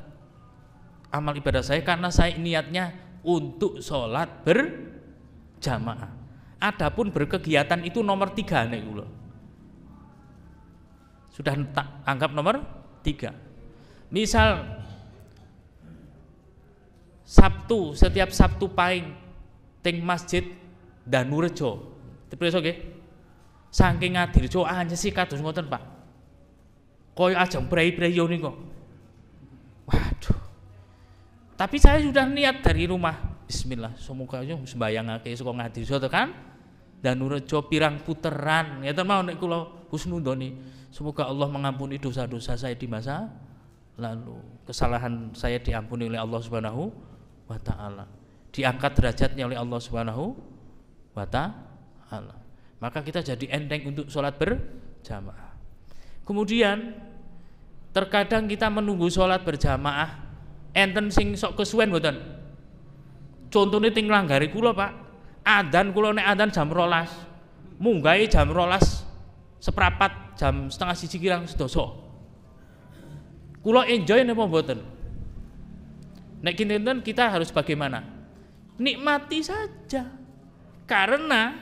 amal ibadah saya karena saya niatnya untuk sholat berjamaah. Adapun berkegiatan itu nomor 3 nek kula. Sudah anggap nomor 3. Misal Sabtu, setiap Sabtu paing teng Masjid Danurejo. Terus nggih. Saking ngadirjo anyesi kados ngoten, Pak. Koyo ajeng prei-preyo niku. Waduh. Tapi saya sudah niat dari rumah. Bismillah, semoga aja sembayangake saka ngadirjo tekan Danurejo pirang puteran. Ngeten mau nek kula husnudoni. Semoga Allah mengampuni dosa-dosa saya di masa lalu. Kesalahan saya diampuni oleh Allah Subhanahu wa taala. Diangkat derajatnya oleh Allah Subhanahu wa taala. Maka kita jadi enteng untuk sholat berjamaah. Kemudian terkadang kita menunggu sholat berjamaah enten sing sok kesuwen mboten. Contone teng langgare kula, Pak. Adzan kula nek adzan jam 12. Munggahe jam 12 seprapat, jam setengah 1 kirang sedasa. Kula enjoy napa mboten? Nek kinten kita harus bagaimana? Nikmati saja. Karena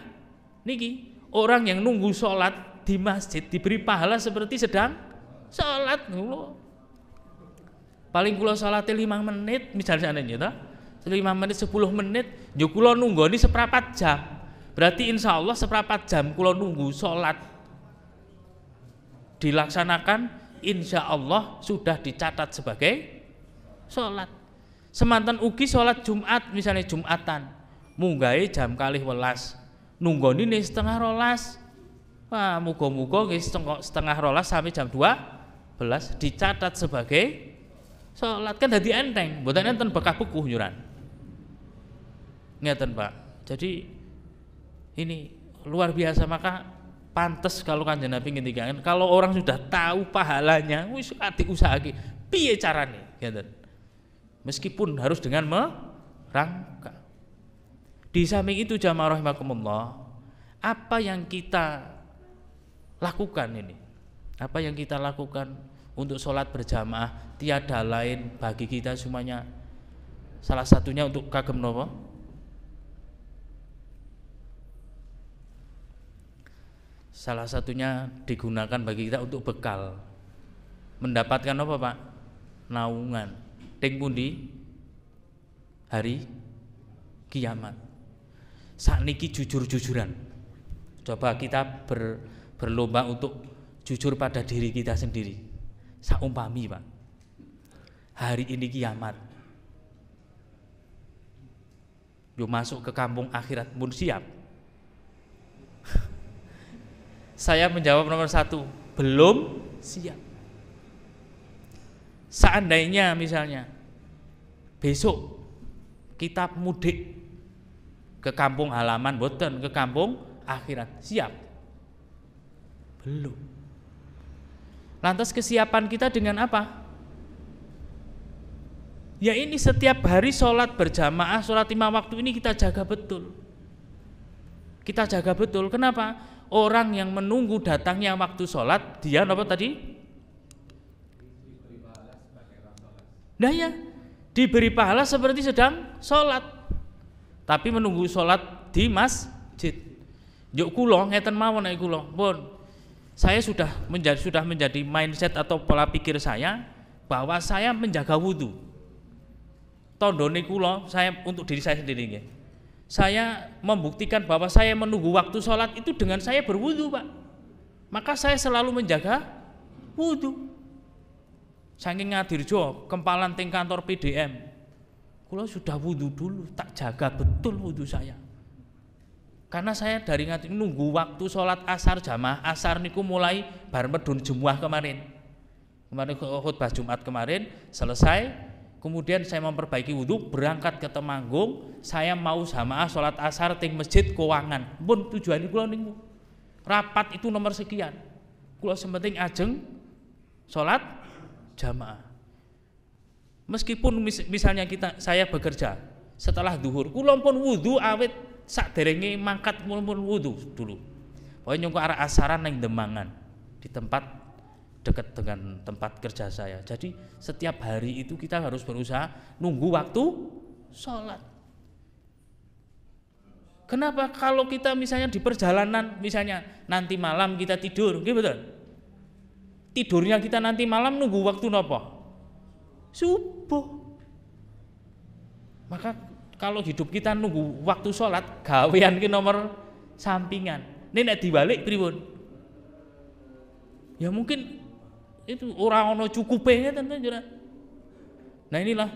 niki orang yang nunggu sholat di masjid diberi pahala seperti sedang sholat. Paling kula sholat 5 menit misalnya ta? 5 menit 10 menit, yo kula nunggoni seprapat jam. Berarti insya Allah seprapat jam kula nunggu sholat dilaksanakan, insya Allah sudah dicatat sebagai salat. Semanten ugi salat Jumat misalnya Jumatan munggahe jam 11:00 nunggoni nih 11:30. Wah, muga-muga nggih 11:30 sampai jam 12 dicatat sebagai salat, kan dadi enteng, mboten enten bekah bekuh nyuran. Ngeten, Pak. Jadi ini luar biasa, maka pantes kalau Kanjeng Nabi ngendikan kalau orang sudah tahu pahalanya wis ati usahake piye carane, ngeten. Meskipun harus dengan merangka. Di samping itu jamaah rahimakumullah, apa yang kita lakukan ini? Apa yang kita lakukan untuk sholat berjamaah tiada lain bagi kita semuanya. Salah satunya untuk kagem nopo? Salah satunya digunakan bagi kita untuk bekal. Mendapatkan apa, Pak? Naungan. Ting pundi? Hari kiamat. Sakniki jujur-jujuran. Coba kita berlomba untuk jujur pada diri kita sendiri. Saumpami, Pak, hari ini kiamat, yo masuk ke kampung akhirat pun siap. Saya menjawab nomor 1, belum siap. Seandainya misalnya besok kita mudik ke kampung halaman, boten ke kampung akhirat, siap? Belum. Lantas kesiapan kita dengan apa? Ya ini setiap hari sholat berjamaah, sholat 5 waktu ini kita jaga betul. Kita jaga betul. Kenapa? Orang yang menunggu datangnya waktu sholat, dia apa tadi? Nah ya, diberi pahala seperti sedang sholat, tapi menunggu sholat di masjid. Yuk kulo ngeten mawon nek kulo, pun saya sudah menjadi mindset atau pola pikir saya bahwa saya menjaga wudu. Tondone kula saya untuk diri saya sendiri nggih. Saya membuktikan bahwa saya menunggu waktu sholat itu dengan saya berwudu, Pak. Maka saya selalu menjaga wudu. Saking ngadirjo kempalan teng kantor PDM. Kula sudah wudu dulu, tak jaga betul wudu saya. Karena saya dari nunggu waktu sholat asar, jamaah asar niku mulai bar medun Jumat kemarin khutbah Jumat kemarin selesai, kemudian saya memperbaiki wudhu, berangkat ke Temanggung, saya mau jamaah sholat asar ting masjid Kowangan. Pun tujuan kula niku rapat itu nomor sekian, kula sementing ajeng sholat jamaah. Meskipun misalnya saya bekerja setelah duhur, kula pun wudhu awet sakderenge mangkat pun wudu dulu. Pokoknya nyongko arah asaran nang Demangan di tempat dekat dengan tempat kerja saya. Jadi setiap hari itu kita harus berusaha nunggu waktu sholat. Kenapa? Kalau kita misalnya di perjalanan, misalnya nanti malam kita tidur, gitu betul? Tidurnya kita nanti malam nunggu waktu napa? Subuh. Maka kalau hidup kita nunggu waktu sholat, gawean ki nomor sampingan. Ini nek dibalik pripun? Ya mungkin itu orang ono cukupe ngeten to. Nah inilah,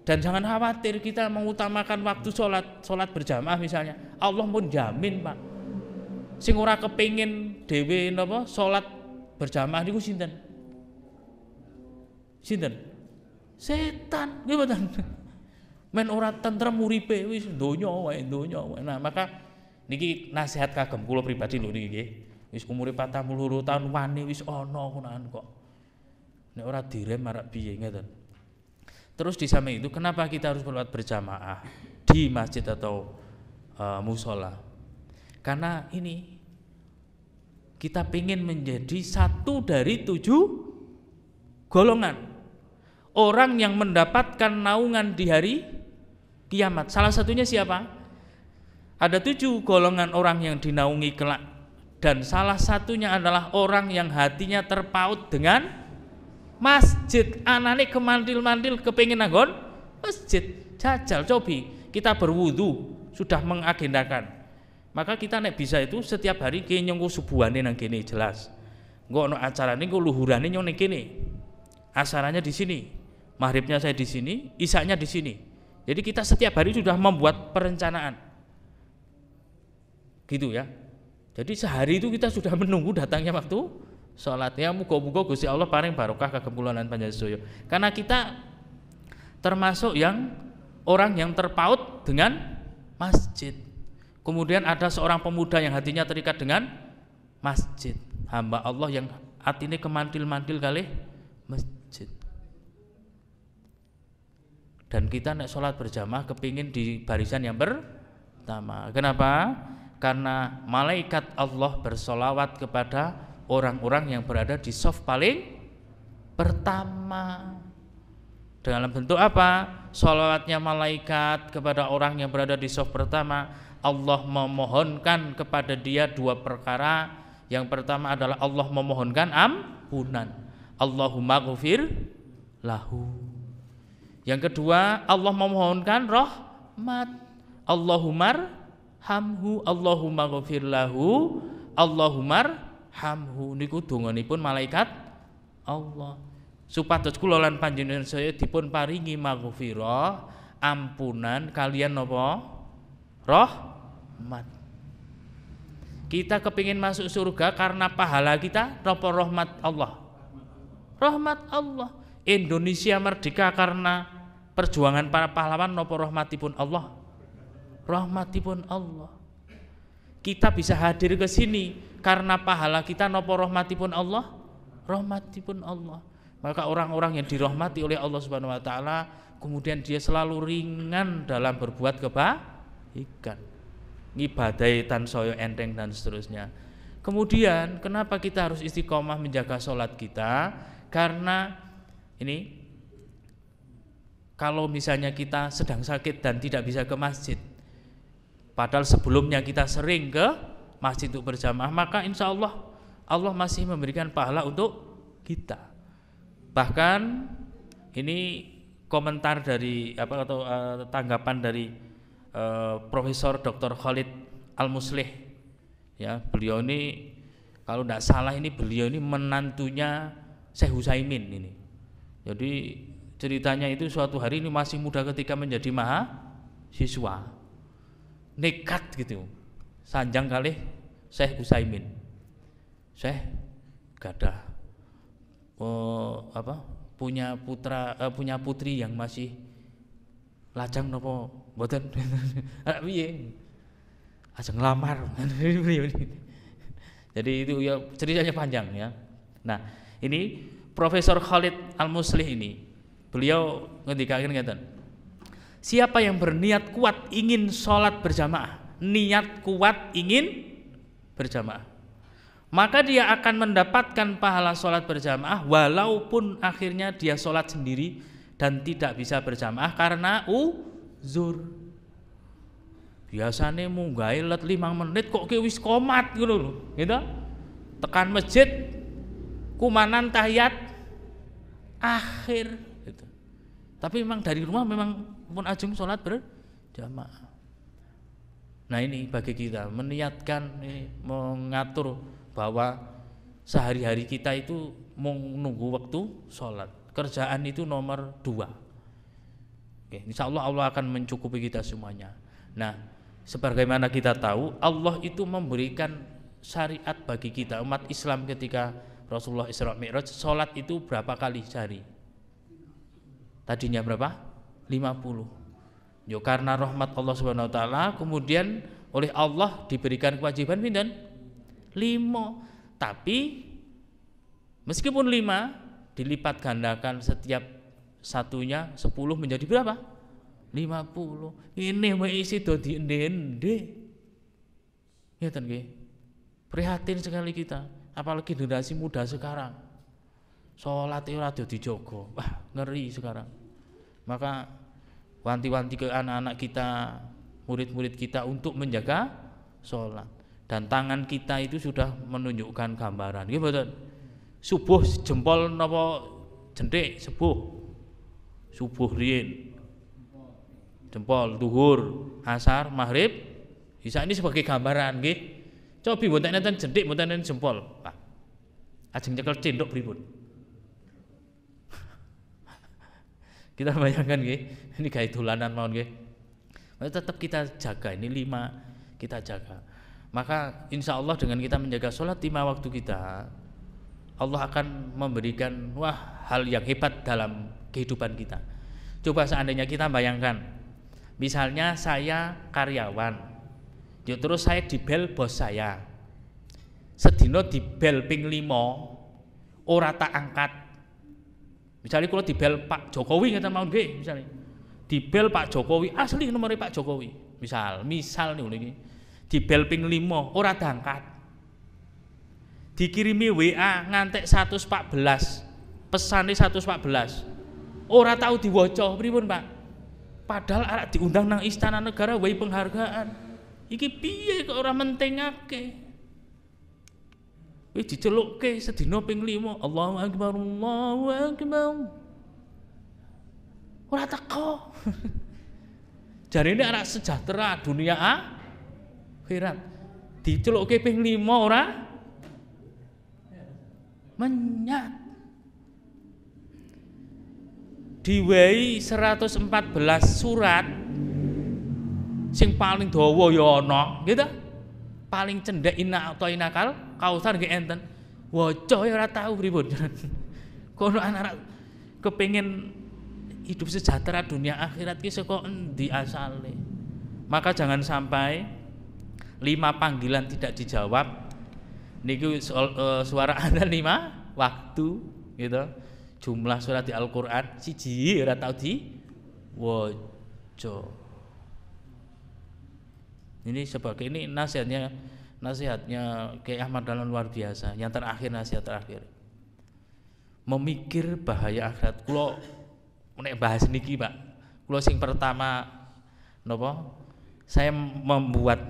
dan jangan khawatir kita mengutamakan waktu sholat berjamaah misalnya. Allah pun jamin, Pak. Sing ora kepengin dhewe napa sholat berjamaah niku sinten? Sinten? Setan, nggih mboten. Men ora tentrem uripe wis donya wae. Nah, maka niki nasihat kagem kula pribadi lho niki nggih. Wis umure 42 tahun wani wis ana kunaan kok. Nek ora direm marak piye ngeten. Terus di samping itu kenapa kita harus sholat berjamaah di masjid atau musola? Karena ini kita ingin menjadi satu dari 7 golongan orang yang mendapatkan naungan di hari kiamat. Salah satunya siapa? Ada 7 golongan orang yang dinaungi kelak, dan salah satunya adalah orang yang hatinya terpaut dengan masjid. Anane kemandil-mandil kepengin nanggon masjid. Jajal cobi kita berwudu sudah mengagendakan. Maka kita nek bisa itu setiap hari ki nyengko subuhane nang kene jelas. Engko ana acarane engko luhurane nyong ning kene. Asarannya di sini. maghribnya saya di sini, isyanya di sini. Jadi kita setiap hari sudah membuat perencanaan, gitu ya. Jadi sehari itu kita sudah menunggu datangnya waktu sholat. Ya muga-muga Gusti Allah paring barokah kagem panjenengan. Karena kita termasuk yang orang yang terpaut dengan masjid. Kemudian ada seorang pemuda yang hatinya terikat dengan masjid, hamba Allah yang hatinya kemantil-mantil kali masjid. Dan kita nek sholat berjamaah kepingin di barisan yang pertama. Kenapa? Karena malaikat Allah bersolawat kepada orang-orang yang berada di shaf paling pertama. Dalam bentuk apa? Sholawatnya malaikat kepada orang yang berada di shaf pertama, Allah memohonkan kepada dia dua perkara. Yang pertama adalah Allah memohonkan ampunan, Allahumma ghfir lahu. Yang kedua, Allah memohonkan rahmat, Allahumma hamhu, Allahumma ghfir lahu, Allahumma hamhu. Niku donganipun malaikat Allah. Supados kula lan panjenengan saya dipun paringi maghfirah, ampunan kalian napa? Rahmat. Kita kepingin masuk surga karena pahala kita napa rahmat Allah? Rahmat Allah. Indonesia merdeka karena perjuangan para pahlawan napa rahmatipun Allah? Rahmatipun Allah. Kita bisa hadir ke sini karena pahala kita napa rahmatipun Allah? Rahmatipun Allah. Maka orang-orang yang dirahmati oleh Allah Subhanahu wa taala kemudian dia selalu ringan dalam berbuat kebaikan. Ngibadahi tansaya enteng dan seterusnya. Kemudian kenapa kita harus istiqomah menjaga sholat kita? Karena ini kalau misalnya kita sedang sakit dan tidak bisa ke masjid, padahal sebelumnya kita sering ke masjid untuk berjamaah, maka insya Allah Allah masih memberikan pahala untuk kita. Bahkan ini komentar dari atau tanggapan dari Profesor Dr. Khalid Al-Muslih, ya, beliau ini kalau tidak salah ini beliau ini menantunya Syekh Utsaimin ini. Jadi ceritanya itu suatu hari ini masih muda ketika menjadi mahasiswa, nekat gitu, sanjang kali Syekh Utsaimin. Syekh gadah punya putri yang masih lajang napa mboten piye ajeng nglamar. Jadi itu ya ceritanya panjang ya. Nah, ini Profesor Khalid Al-Muslih ini beliau ngendikaken ngeten. Siapa yang berniat kuat ingin sholat berjamaah, niat kuat ingin berjamaah, maka dia akan mendapatkan pahala sholat berjamaah walaupun akhirnya dia sholat sendiri dan tidak bisa berjamaah karena uzur. Biasanya munggahe let 5 menit kok wis komat gitu loh, gitu. Tekan masjid kumanan tahiyat akhir gitu. Tapi memang dari rumah memang pun ajeng sholat berjamaah. Nah ini bagi kita meniatkan, mengatur bahwa sehari-hari kita itu menunggu waktu sholat. Kerjaan itu nomor 2. Oke, insya Allah Allah akan mencukupi kita semuanya. Nah, sebagaimana kita tahu Allah itu memberikan syariat bagi kita umat Islam ketika Rasulullah Isra Mi'raj, sholat itu berapa kali sehari? Tadinya berapa? 50. Yo karena rahmat Allah Subhanahu wa taala kemudian oleh Allah diberikan kewajiban pinten? 5. Tapi meskipun 5 dilipat gandakan setiap satunya 10 menjadi berapa? 50. Ini isi dadi ende-ende. Ngeten nggih. Prihatin sekali kita, apalagi generasi muda sekarang. Salat ora dijaga. Wah, ngeri sekarang. Maka wanti-wanti ke anak-anak kita, murid-murid kita untuk menjaga sholat. Dan tangan kita itu sudah menunjukkan gambaran. Nggih mboten? Subuh jempol napa jentik subuh riyin. Jempol zuhur, asar, maghrib, isya ini sebagai gambaran nggih. Cobi mboten enten jentik, mboten enten jempol. Pak. Ajeng nyekel cendhok pripun? Kita bayangkan nggih, ini kayak dolanan mawon nggih. Tetap kita jaga, ini 5 kita jaga. Maka insya Allah dengan kita menjaga sholat 5 waktu kita, Allah akan memberikan hal yang hebat dalam kehidupan kita. Coba seandainya kita bayangkan, misalnya saya karyawan, terus saya dibel bos saya, sedino dibel ping 5, ora tak angkat. Misalnya kalau dibel Pak Jokowi ngeten mawon nggih, misalnya dibel Pak Jokowi, asli nomor Pak Jokowi, misal nih dibel ping 5 ora diangkat, dikirimi WA ngantek 114, pesane 114 ora tahu diwaca pripun Pak, padahal arek diundang nang Istana Negara wae penghargaan, iki piye kok ora mentingake, wis dicelukke sedina ping 5 Allahu Akbar ora teko. Jarine arek sejahtera dunia akhirat dicelukke ping 5 ora menyat. Diwehi 114 surat sing paling dawa ya ana gitu, paling cendek inna atau inakal kausar nggih enten, waca ya ora tau pripun. Kono anak kepengin hidup sejahtera dunia akhirat ki saka endi asale. Maka jangan sampai 5 panggilan tidak dijawab. Niki suara adzan 5 waktu gitu. Jumlah surat di Al-Qur'an siji ora tau diwaca. Ini sebagai ini nasihatnya Kiai Ahmad Dahlan luar biasa. Yang terakhir, nasihat terakhir, memikir bahaya akhirat. Kulo nek bahas niki Pak, kulo sing pertama napa, saya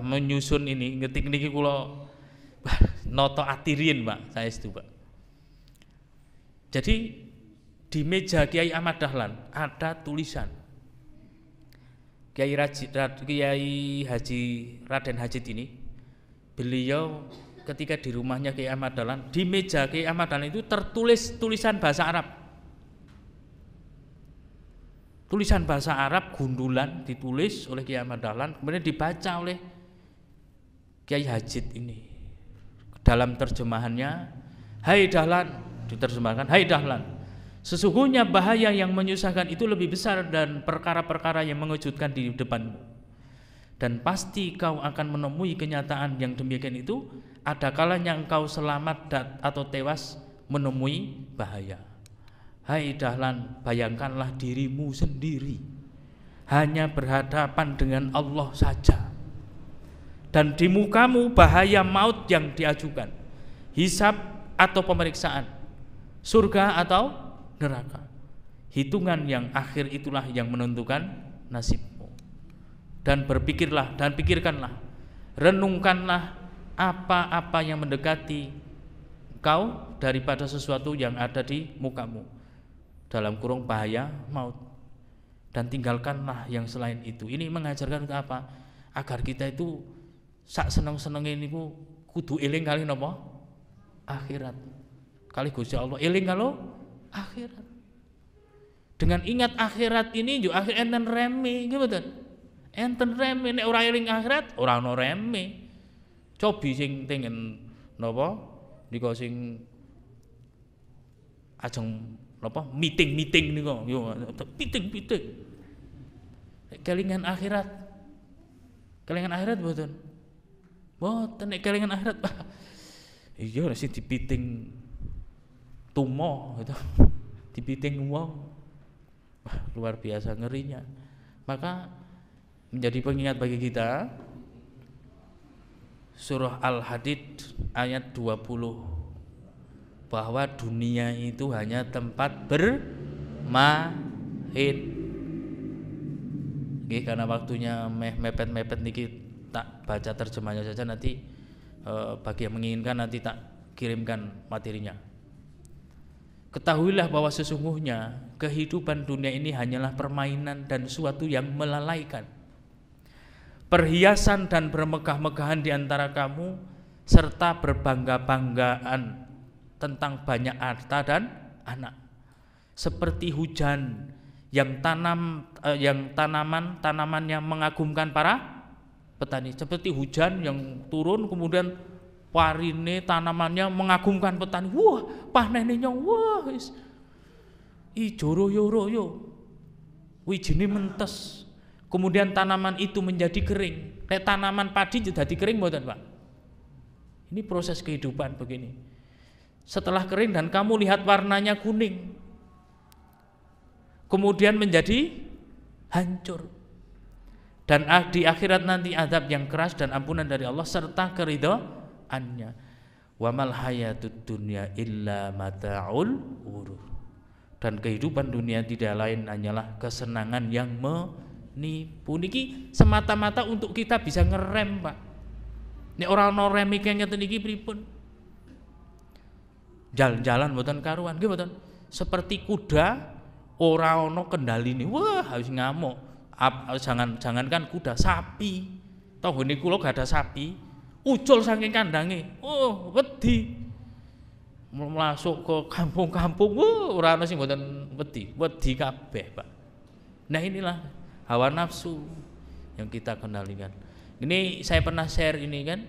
menyusun ini ngetik niki kulo noto atirin Pak, saya itu Pak. Jadi di meja Kiai Ahmad Dahlan ada tulisan Kiai Haji Raden Hajid ini, beliau ketika di rumahnya Kiai Ahmad Dahlan, di meja Kiai Ahmad Dahlan itu tertulis tulisan bahasa Arab. Tulisan bahasa Arab gundulan ditulis oleh Kiai Ahmad Dahlan, kemudian dibaca oleh Kiai Hajid ini. Dalam terjemahannya, hai Dahlan, diterjemahkan, hai Dahlan, sesungguhnya bahaya yang menyusahkan itu lebih besar dan perkara-perkara yang mengejutkan di depanmu. Dan pasti kau akan menemui kenyataan yang demikian itu, ada kalanya engkau selamat atau tewas menemui bahaya. Hai Dahlan, bayangkanlah dirimu sendiri hanya berhadapan dengan Allah saja, dan di mukamu bahaya maut yang diajukan, hisab atau pemeriksaan, surga atau neraka. Hitungan yang akhir itulah yang menentukan nasibmu. Dan berpikirlah dan pikirkanlah, renungkanlah apa-apa yang mendekati kau daripada sesuatu yang ada di mukamu, dalam kurung bahaya maut, dan tinggalkanlah yang selain itu. Ini mengajarkan ke apa? Agar kita itu sak seneng-senenge niku kudu eling kali napa? Akhirat. Kali Gusti Allah eling kalau akhirat. Dengan ingat akhirat ini yo akhir enten reme, nggih mboten? Enten reme, nek ora eling akhirat ora ana reme. Cobi sing tengen napa? Nika sing ajeng napa? Meeting niku yo meeting. Kelingan akhirat. Kelingan akhirat mboten? Mboten nek kelingan akhirat. Iya nek sing dipiting tumo gitu. Dipiting wong. Wah, luar biasa ngerinya. Maka menjadi pengingat bagi kita surah Al-Hadid ayat 20, bahwa dunia itu hanya tempat bermain. Nggih, karena waktunya mepet-mepet niki tak baca terjemahnya saja, nanti bagi yang menginginkan nanti tak kirimkan materinya. Ketahuilah bahwa sesungguhnya kehidupan dunia ini hanyalah permainan dan suatu yang melalaikan, perhiasan dan bermegah-megahan di antara kamu, serta berbangga-banggaan tentang banyak harta dan anak, seperti hujan yang tanaman yang mengagumkan para petani, seperti hujan yang turun kemudian parine tanamannya mengagumkan petani. Wah, panennya wah wis ijo royo-royo. Wijine mentes. Kemudian tanaman itu menjadi kering. Nek tanaman padi jadi kering mboten, Pak? Ini proses kehidupan begini. Setelah kering dan kamu lihat warnanya kuning, kemudian menjadi hancur. Dan di akhirat nanti azab yang keras dan ampunan dari Allah serta keridhaannya. Wa mal hayatud dunya illa mata'ul ghurur. Dan kehidupan dunia tidak lain hanyalah kesenangan yang menipu. Niki semata-mata untuk kita bisa ngerem, Pak. Nek ora ana rem iki ngeten iki pripun? Jalan-jalan mboten karuan, nggih mboten. Seperti kuda ora ana kendaline. Wah, harus ngamuk. Jangankan kuda, sapi. Tanggane kula gak ada sapi, ucul saking kandange. Oh, wedi. Masuk ke kampung-kampung, ora ana sing mboten wedi kabeh, Pak. Nah, inilah hawa nafsu yang kita kendalikan. Ini saya pernah share ini kan.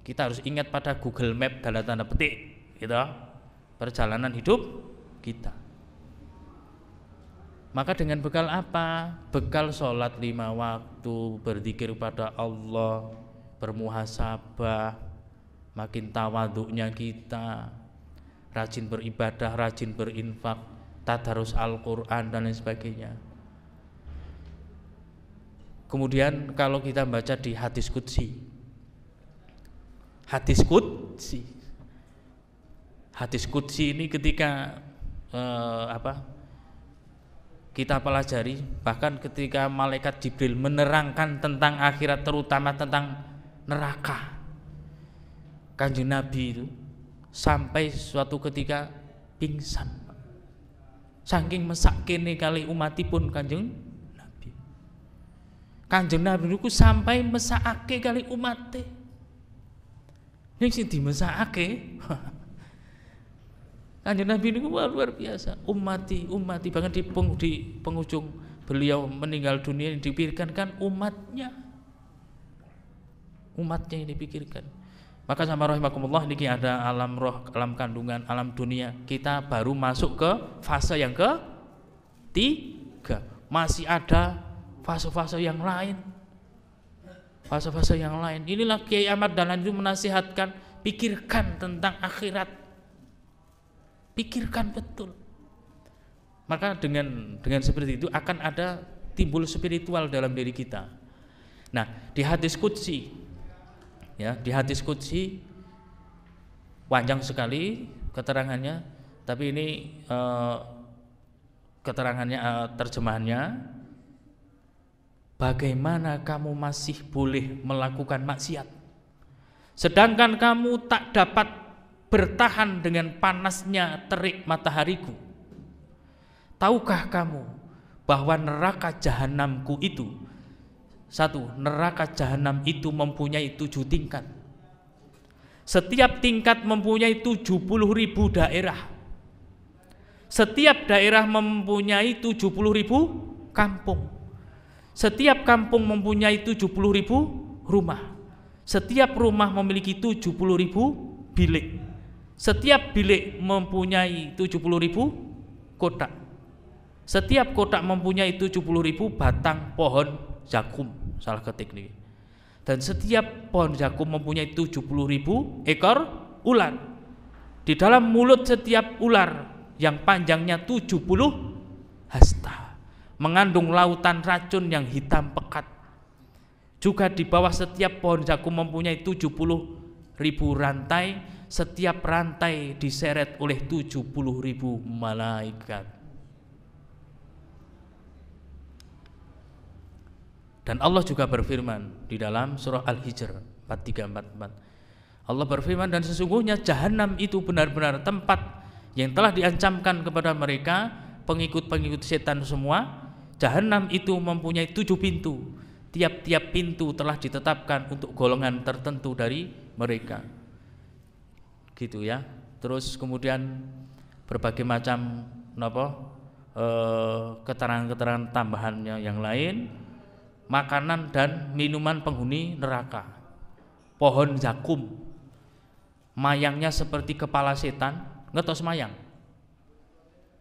Kita harus ingat pada Google Map dalam tanda petik, gitu. Perjalanan hidup kita. Maka dengan bekal apa? Bekal sholat 5 waktu, berzikir pada Allah, bermuhasabah, makin tawaduknya kita, rajin beribadah, rajin berinfak, tadarus Al-Quran dan lain sebagainya. Kemudian kalau kita baca di hadis qudsi, hadis qudsi ini ketika kita pelajari, bahkan ketika malaikat Jibril menerangkan tentang akhirat, terutama tentang neraka, Kanjeng Nabi itu sampai suatu ketika pingsan, saking mesakene kali umatipun Kanjeng Nabi itu sampai mesakake kali umate. Yang sing dimesakake Kanjeng Nabi ini luar biasa. Ummati bahkan di penghujung beliau meninggal dunia yang dipikirkan kan umatnya yang dipikirkan. Maka sama rahimakumullah, niki ada alam roh, alam kandungan, alam dunia. Kita baru masuk ke fase yang ketiga. Masih ada fase-fase yang lain. Inilah Kiai Ahmad Dahlan itu menasihatkan, pikirkan tentang akhirat. Pikirkan betul. Maka dengan seperti itu akan ada timbul spiritual dalam diri kita. Nah, di hadis qudsi, ya, di hadis qudsi panjang sekali keterangannya, tapi ini keterangannya, terjemahannya, bagaimana kamu masih boleh melakukan maksiat sedangkan kamu tak dapat bertahan dengan panasnya terik matahariku? Tahukah kamu bahwa neraka jahanamku itu, neraka jahanam itu mempunyai 7 tingkat. Setiap tingkat mempunyai 70.000 daerah. Setiap daerah mempunyai 70.000 kampung. Setiap kampung mempunyai 70.000 rumah. Setiap rumah memiliki 70.000 bilik. Setiap bilik mempunyai 70.000 kotak. Setiap kotak mempunyai 70.000 batang pohon zakum, salah ketik nih. Dan setiap pohon zakum mempunyai 70.000 ekor ular. Di dalam mulut setiap ular yang panjangnya 70 hasta mengandung lautan racun yang hitam pekat. Juga di bawah setiap pohon zakum mempunyai 70.000 rantai. Setiap rantai diseret oleh 70.000 malaikat. Dan Allah juga berfirman di dalam surah Al-Hijr 43-44. Allah berfirman, dan sesungguhnya jahanam itu benar-benar tempat yang telah diancamkan kepada mereka, pengikut-pengikut setan semua. Jahanam itu mempunyai 7 pintu. Tiap-tiap pintu telah ditetapkan untuk golongan tertentu dari mereka. Gitu ya. Terus kemudian berbagai macam keterangan-keterangan tambahannya yang lain, makanan dan minuman penghuni neraka. Pohon zakum, mayangnya seperti kepala setan, ngetos mayang,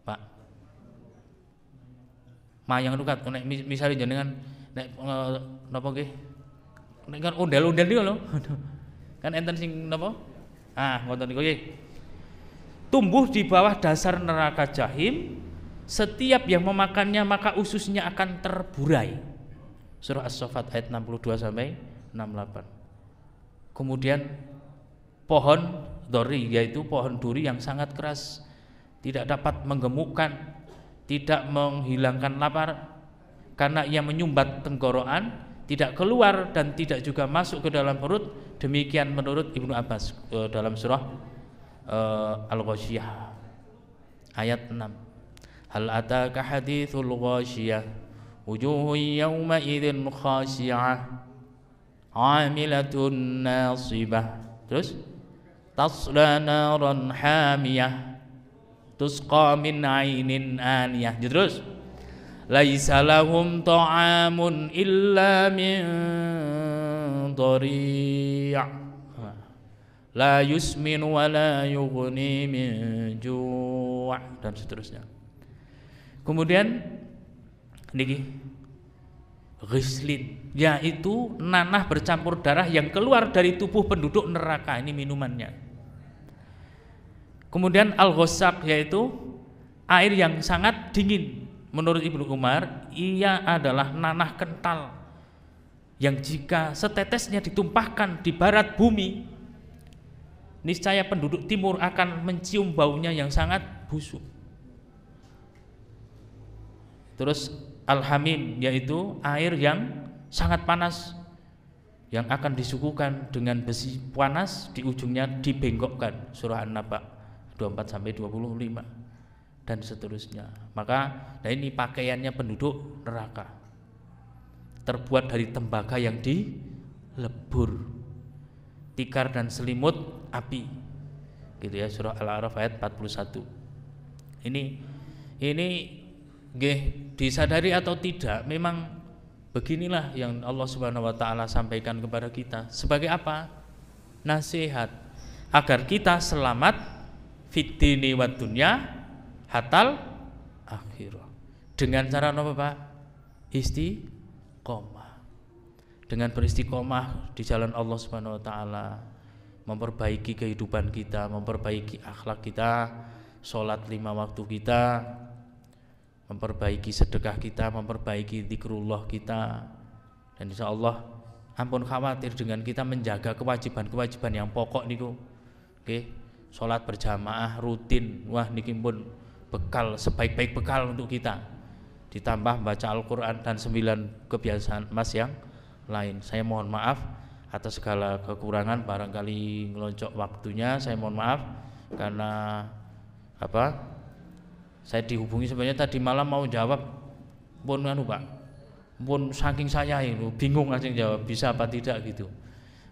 Pak. Mayang itu kan, misalnya jenengan nek napa nggih? Nek kan ondel-ondel niku lho. Kan enten sing napa? Ngoten niku nggih. Tumbuh di bawah dasar neraka jahim, setiap yang memakannya maka ususnya akan terburai. Surah As-Saffat ayat 62 sampai 68. Kemudian pohon dori, yaitu pohon duri yang sangat keras, tidak dapat menggemukkan, tidak menghilangkan lapar karena ia menyumbat tenggorokan, tidak keluar dan tidak juga masuk ke dalam perut. Demikian menurut Ibnu Abbas dalam surah Al-Ghasyiyah ayat 6. Hal ataka hadithul ghasyiyah wujuhun yawma idzin khashi'ah 'amilatun nasibah. Terus tasla naran hamiyah tusqa min 'ainin aniyah. Terus laisa lahum ta'amun illa min dhari', la yusmin wa la yughni min ju', dan seterusnya. Kemudian niki ghislin, yaitu nanah bercampur darah yang keluar dari tubuh penduduk neraka, ini minumannya. Kemudian al-ghassaq, yaitu air yang sangat dingin. Menurut Ibnu Umar, ia adalah nanah kental yang jika setetesnya ditumpahkan di barat bumi, niscaya penduduk timur akan mencium baunya yang sangat busuk. Terus al-hamim, yaitu air yang sangat panas yang akan disuguhkan dengan besi panas, di ujungnya dibengkokkan. Surah An-Naba 24 sampai 25 dan seterusnya. Maka ini pakaiannya penduduk neraka, terbuat dari tembaga yang dilebur, tikar dan selimut api, gitu ya. Surah Al-A'raf ayat 41. Ini nggih, disadari atau tidak, memang beginilah yang Allah Subhanahu wa taala sampaikan kepada kita. Sebagai apa? Nasihat agar kita selamat fid dini wad dunya hatal akhirah. Dengan cara apa, Pak? Istiqomah. Dengan beristiqomah di jalan Allah Subhanahu wa taala, memperbaiki kehidupan kita, memperbaiki akhlak kita, sholat 5 waktu kita, memperbaiki sedekah kita, memperbaiki zikrullah kita, dan insya Allah ampun khawatir dengan kita menjaga kewajiban-kewajiban yang pokok niku. Oke, sholat berjamaah rutin, wah niki pun bekal, sebaik-baik bekal untuk kita, ditambah baca Al-Quran dan 9 kebiasaan Mas yang lain. Saya mohon maaf atas segala kekurangan, barangkali ngeloncok waktunya, saya mohon maaf karena saya dihubungi sebenarnya tadi malam mau jawab, pun Pak, pun saking saya itu bingung langsung jawab bisa apa tidak gitu.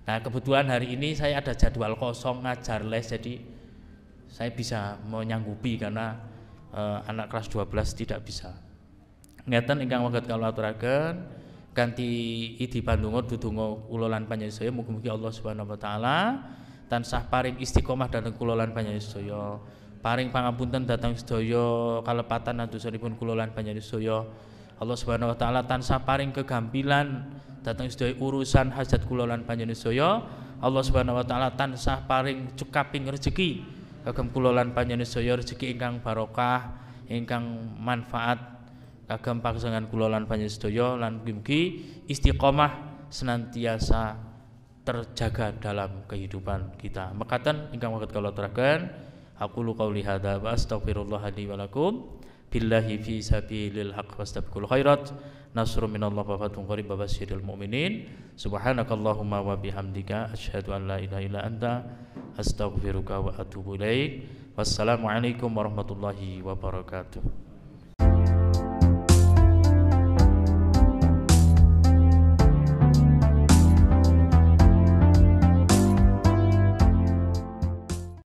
Nah kebetulan hari ini saya ada jadwal kosong ngajar les, jadi saya bisa menyanggupi karena anak kelas 12 tidak bisa. Ngeten ingkang waget kula aturaken ganti idi pandonga dudunga kula lan panjenengan, mugi-mugi Allah Subhanahu wa taala tansah paring istiqomah dhateng kula lan panjenengan sedaya. Paring pangapunten dhateng sedaya kalepatan adosanipun kula lan panjenengan sedaya. Allah Subhanahu wa taala tansah paring kegampilan dhateng sedaya urusan hajat kula lan panjenengan sedaya. Allah Subhanahu wa taala tansah paring cekaping rezeki kagem kula lan panjenengan sedaya, rezeki ingkang barokah, ingkang manfaat kagem pagesangan kula lan panjenengan sedaya, lan mugi istiqomah senantiasa terjaga dalam kehidupan kita. Mekaten ingkang waget kula aturaken. Aqulu qauli hadza wa astaghfirullah li wa lakum billahi fi sabilil haqq wastabiqul khairat. Nasrun minallah wa fathun qarib wa basyiril mu'minin. Subhanakallahumma wa bihamdika asyhadu an la ilaha illa anta astaghfiruka wa atubu ilaik. Wassalamualaikum warahmatullahi wabarakatuh.